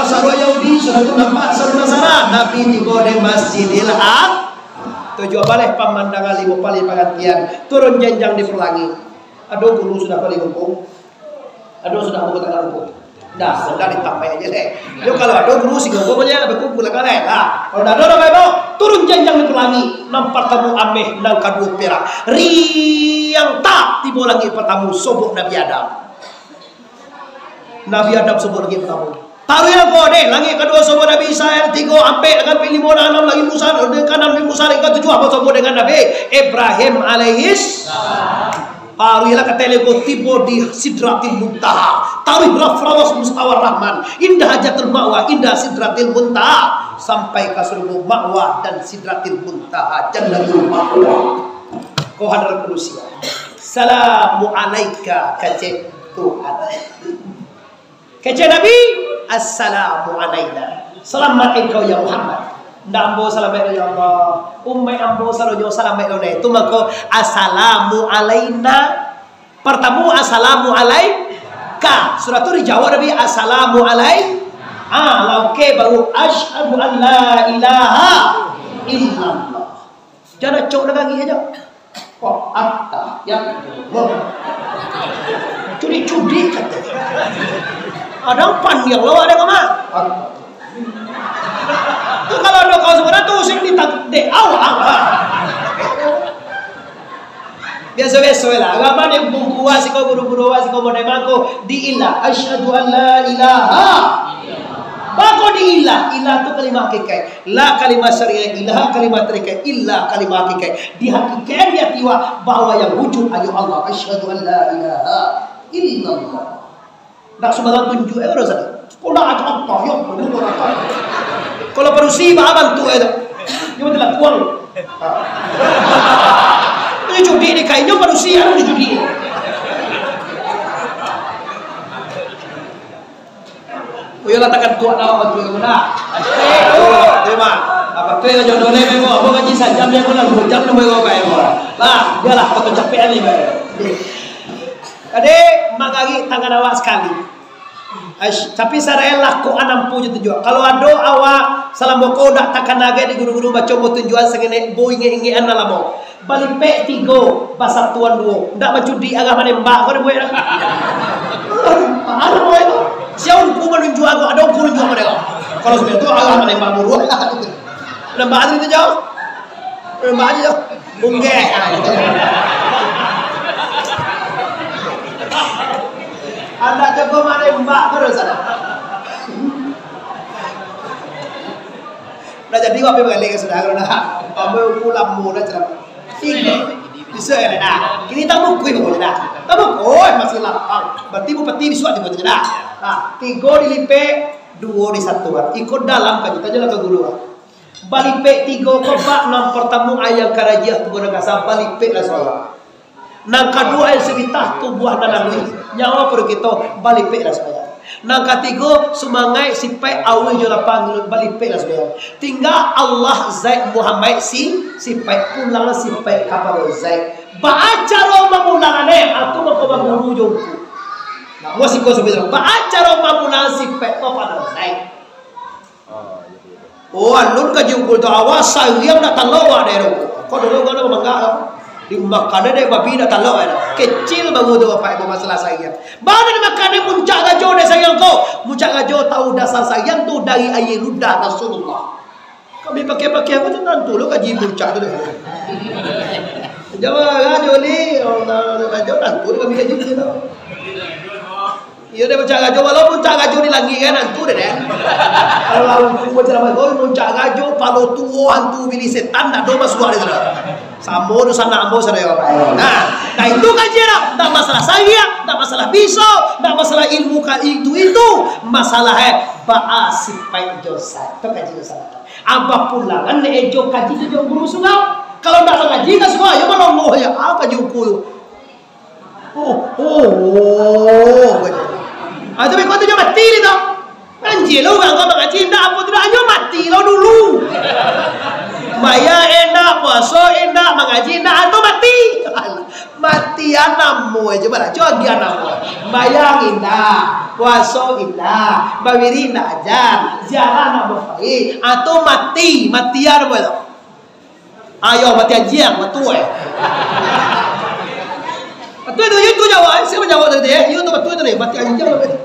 saudara Yahudi, saudara nampak saudara Nasara, Nabi tiba di Masjidil Aqsa. Tujuh balik pemandangan lima paling pengertian, turun jenjang di pelangi. Aduh guru sudah paling hukum. Aduh sudah mau katakan hukum. Dah, sudah ditampai aja deh. Yo kalau ada guru sih hukumnya beku pulang kalian. Nah, kalau ada orang baik turun jenjang di pelangi, nampak kamu ameh nang kadu perak. Riang tak tiba lagi pertamu sobok Nabi Adam. Nabi Adam sobok lagi pertamu. Taruh yang kau deh, lagi kedua sobok Nabi Isa yang tiga ampe dengan pilih bola enam lagi Musa kanan Musa yang ketujuh apa sobok dengan Nabi Ibrahim alaihis. Taruhlah kata lego tiba di Sidratil Muntaha. Taruhlah firawas mustawar Rahman. Indah hajatul ma'wa, indah Sidratil Muntaha. Sampai ke surga ma'wa dan Sidratil Muntaha. Jannatul ma'wa. Kau hadrat manusia. Salamu alaika kece Tuhan. Kece Nabi. Assalamu alaina. Selamat engkau ya Muhammad. Ndak ambo salamet ya Allah. Ummai ambo salojo salamet lone. Tu mako assalamu alaina. Pertama assalamu alaika. Surah tu dijawab Nabi assalamu alaik. Oke baru asyhadu an la ilaha illallah. Jangan cok lagi aja. Kok atta ya Allah. Curi-curi kata. Ada pan yang lo ada kemana? Tu kalau ada kau sebenarnya tu sing ditakde awal. Biasa-biasa lah. Agama ni buku wasiko guru-guru wasiko modemako di ilah asyhadu an la ilaha. Bako di ilah. Ilah tu kalimah hakikat. La kalimah syariah ilah kalimah tarikat ilah kalimah hakikat. Di hakikat dia tiwa bahwa yang wujud ayo Allah asyhadu an la ilaha illallah. Nak sembarang tunjuk orang sana. Kalau ada apa ya kalau perusi bahaban tu itu dia betul lah kuang ini judi ni kayaknya perusi ada di judi ya letakkan kuat awak tu mana terima apa tu yang jodoh ni memang apa ngaji sajam dia pun lalu jam tu memang kayak lah dia lah foto capek ni Adik, magagi tangan awak sekali. Tapi saya laku 60 tujuan. Kalau ada awak salam boko dak takkan naga di guru-guru baca mo tujuan sengene bo inge-inge an lamo. Balik pe 3 bahasa tuan 2. Ndak macudi agama ne mbak ko boy. Ana boy ko. Siapa ku menunjuk aku ada ku menunjuk mereka. Kalau sudah itu agama ne mbak buru. Mbak itu jauh. Mbak aja. Bungge. Anda jago mana mbak terus ada. Nah jadi apa balik ke sudah kalau nak, kamu pulang mula cerita. Tiga. Bisa ya dah. Kini tamu kui boleh dah. Tamu masih lapang. Berarti peti disuat di dah. Nah, 3 dilipe, 2 disatuan. Ikut dalam kan kita jalan ke guru. Balipe 3 kopak 6 pertama ayam karajiah tu bodoh kasar balipe lah semua. Nang kedua ayam sebitah tu buah nanangui. Nyawa perlu kita balipe lah semua. Nang ketiga semangai sipai awal jola panggil balipe lah semua. Tinggal Allah Zaid Muhammad sipai pulang sipai kapal Zaid. Baca Roma mulane aku mau ke guru jongku. Nah, masih kau sebut baca Roma mulane sipai kapal Zaid. Oh, alun ka jungkul to awas sayang nak talawa dero. Kau dulu kau nak mangga di makan deh babi nak talawa kecil bangun tu apa ibu masalah sayang. Baru makan muncak gajo deh sayang kau. Muncak gajo tahu dasar sayang tu dari air ludah Rasulullah. Kami pakai apa tu nantu lo kaji muncak tu deh. Jawab gajo ni, orang gajo nantu kami kaji tu. Iya deh muncak gajo walaupun muncak gajo di lagi kan nantu deh. Kalau aku baca nama kau muncak gajo palo tuo hantu bili setan nak do masuk ada tu. Samo dosa nambo sana ya. Nah itu kajian tak masalah saya, tak masalah pisau, tak masalah ilmu itu masalah baasipai dosa. Itu kaji dosa. Apa pulangan ne ejo kaji tu jauh guru sungai. Kalau tak kaji tak semua ya mana mau ya apa kaji ukul. Atau kau tu jangan mati tu. Anjir lo kan kau mengaji tak apa tidak hanya mati lo dulu. Maya enak, puasa enak, mengaji enak atau mati. Mati anakmu aja bara coba anakmu. Maya indah, puasa indah, bawiri nak ajar, ziarah nak berfaid atau matian apa itu? Ayo mati ajiang, betul Betul itu jawab. Siapa jawab tadi Itu betul tu ni, mati ajiang apa itu?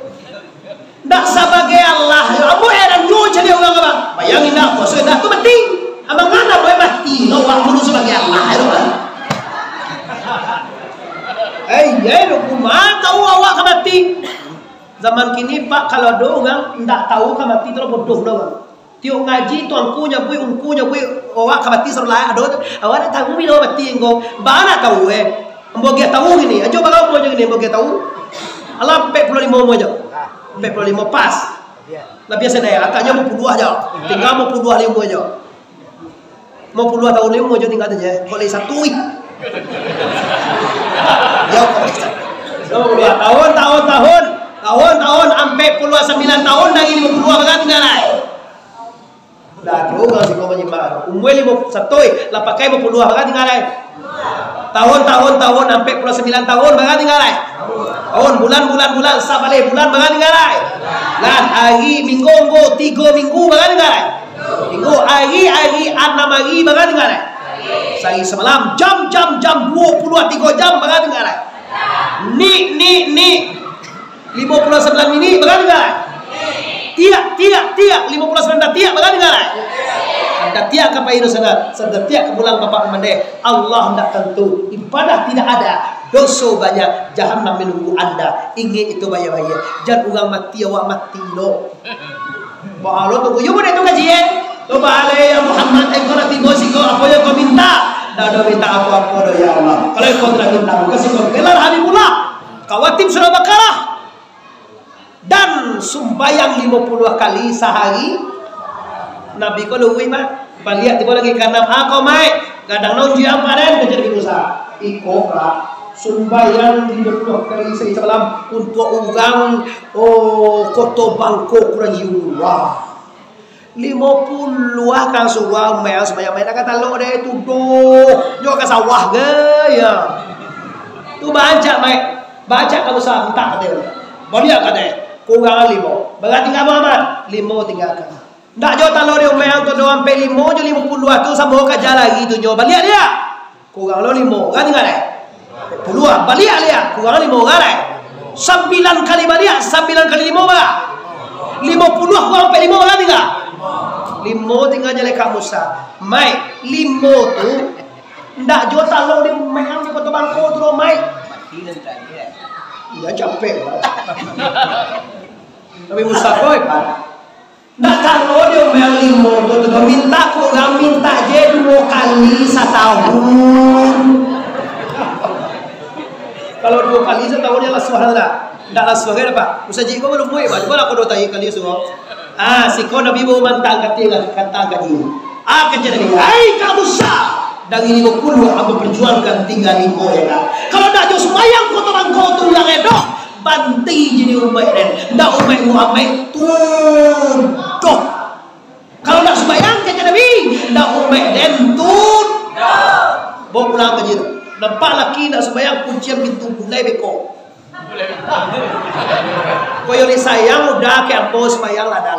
Tak sebagai Allah. Abu eran nyu jadi orang apa? Bayangin nak puasa dah tu mati. Abang mana boleh mati? Lo orang dulu sebagai Allah itu kan? Kumah tahu awak kan mati. Zaman kini Pak kalau ada orang tidak tahu kan mati terus bodoh doang. Tiok ngaji tuan kunya bui awak kan mati seru lain ada awak nak tahu bila mati engkau. Bana tahu Mbok dia tahu gini. Ajo balau mo gini mbok dia tahu. Alam 45 mo aja. 45 pas. Lah biasa dah akaknya mau puluh aja. Tinggal mau puluh 5 aja. Mau puluh tahun ni mau tinggal aja. Kalau satu ya kalau tahun sampai puluh 9 tahun dari 50 bagat tinggal lain. Dah tu kalau sih kau menyembah. Umur 51 lah pakai 50 bagat tinggal lain. Tahun sampai puluh 9 tahun bagat tinggal lain. Tahun bulan sabale bulan bagat tinggal lain. Lah hari minggu 3 minggu bagat tinggal lain. Minggu hari 6 hari bagat tinggal lain. Sehari semalam jam 23 jam bagat tinggal lain. Ni 59 minit bagat tinggal lain. Tiak 59 tiak bagat tinggal lain. Anda tiak ke payah sedar tiak ke bulan bapak mendeh. Allah hendak tentu ibadah tidak ada, dosa banyak, jahannam menunggu anda. Ingin itu bayar-bayar. Jangan orang mati awak mati lo. Bahalo tu yo boleh tu kaji lo balai ya Muhammad engkau nanti siko apa yang kau minta. Dah minta apa-apa ya Allah. Kalau kau tidak minta kasih kau kelar Habibullah. Khawatim surah Baqarah. Dan sumbayang 50 kali sehari. Nabi kau luwi mah. Baliak tiba lagi karena kau mai kadang nong jiam panen kerja di usaha. Iko lah sumbayang 50 kali semalam untuk orang koto Bangkok kurang jiwa. 50 kan suah mel semaya main kata lo deh tu doh nyo ke sawah ge ya. Tu baca kalau sah minta kata. Baliak kata kurang 5. Berarti tinggal Muhammad 5 tinggalkan. Ndak jo talo dia mel tu doang pe 5 jo 50 tu sama kerja lagi tu jo baliak dia. Kurang lo 5 kan tinggal deh. Puluhan baliak dia kurang 5 kan deh. 9 kali baliak 9 kali 5 berapa? 50 kurang pe 5 kan tinggal. 5 tinggal jalan kamu sah. Mai 5 tu ndak jo talo dia mel di Kota Bangkok tu mai. Mati dan tadi. Ya capek. Tapi musafir kan. Nak kalau dia mel 5 tu minta kurang minta je 2 kali setahun. kali saya tahu dia lah suara dah. Dah lah suara apa? Usah jadi kau belum boleh. Baca kau dah tahu kali suara. Si kau Nabi mau mantang kata kaji. Kerja Nabi. Hai kamu sah. Dan ini kau puluh aku perjuangkan tinggal di kau ya. Kalau dah jauh semayang kau orang kau tu yang edok. Banti jadi umat dan. Dah umat Muhammad tuh. Kalau dah semayang kerja Nabi. Dah umat dan tuh. Bawa pulang kerja tu. Nampak laki nak sembahyang kuncian pintu mulai beko. Kau yang sayang udah ke ampo sembahyang lah dah.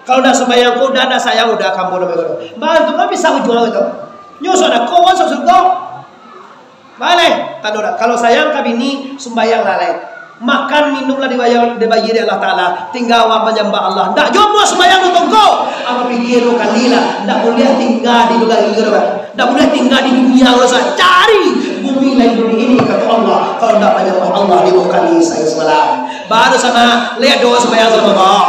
Kalau dah sembahyang kau dah sayang udah kamu dah beko. Bantu kau bisa jual itu. Nyusul dah kau masuk surga. Boleh. Tadu dah. Kalau sayang kami ni sembahyang lalai. Makan minumlah dibayar Allah Ta'ala. Tinggal awak menyembah Allah. Tak jumpa sembahyang untuk kau. Apa pikir kau kalilah. Tak boleh tinggal di negara ini. Tak boleh tinggal di dunia. Cari bumi lain dunia ini kata Allah. Kalau tak menyembah Allah di muka kali saya semalam. Baru sana lihat doa sembahyang selama Allah.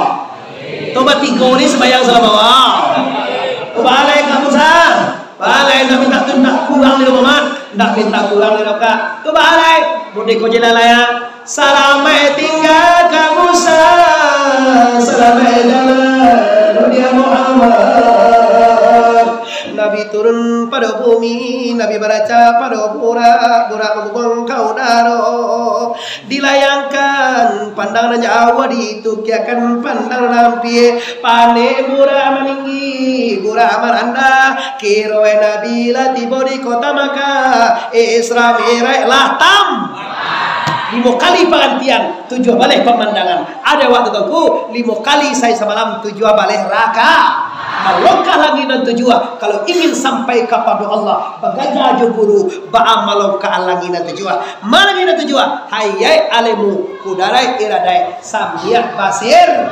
Tobat tiga ni sembahyang selama Allah. Balai kamu sah. Balai nak minta tuntak kurang di rumah. Nak minta kurang di rokat. Tu balai. Budi kau jalan ya. Salamai tinggal kamu sah. Salamai jalan dunia Muhammad. Nabi turun pada bumi, Nabi baca pada burak membuang kau daro. Dilayangkan pandangan Jawa ditukiakan pandang lampi. Pane burak meninggi, burak meranda. Kiroe Nabi lah tiba di kota Makkah. Isra Mi'raj lah tam. 5 kali pengantian, 7 balik pemandangan. Ada waktu tunggu 5 kali saya semalam 7 balik raka. Malongkah lagi dan 7. Kalau ingin sampai kepada Allah, bagaja jo guru ba malongkah lagi dan 7. Mana lagi dan 7? Hayai alemu kudarai iradai sambiak basir.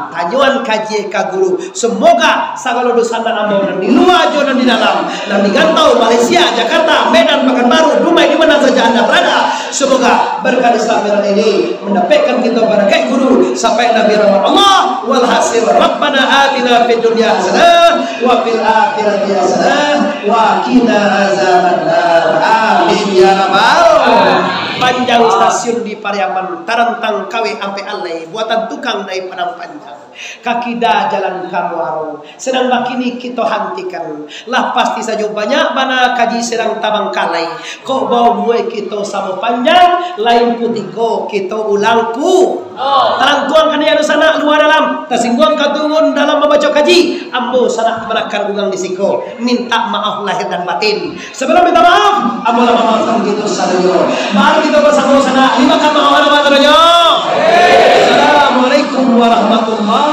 Tajuan kaji ka guru. Semoga segala dosa dan amal di luar jo dan di dalam. Dan di Gantau, Malaysia, Jakarta, Medan, Pekanbaru, Dumai di mana saja Anda berada. Semoga berkat Islam ini mendapatkan kita berkat guru sampai Nabi rahmat Allah. Walhasil Rabbana atina fid dunya hasanah wa fil akhirati hasanah wa qina azabannar. Amin ya rabbal. Panjang stasiun di Pariaman, tarantang kawe ampe alai, buatan tukang dari Padang Panjang. Kaki dah jalan kamuaro, sedang bakini kita hentikan. Lah pasti saja banyak mana kaji sedang tabang kalai. Kok bawa muai kita sama panjang, lain putih ko kita ulang pu. Tarang tuang kan ya sana luar dalam, tersinggung katungun dalam membaca kaji. Ambo sana berakan ulang di siko, minta maaf lahir dan batin. Sebelum minta maaf, ambo lah maafkan kita sahaja. Mari kita bersama sana, lima kata orang-orang. Assalamualaikum warahmatullahi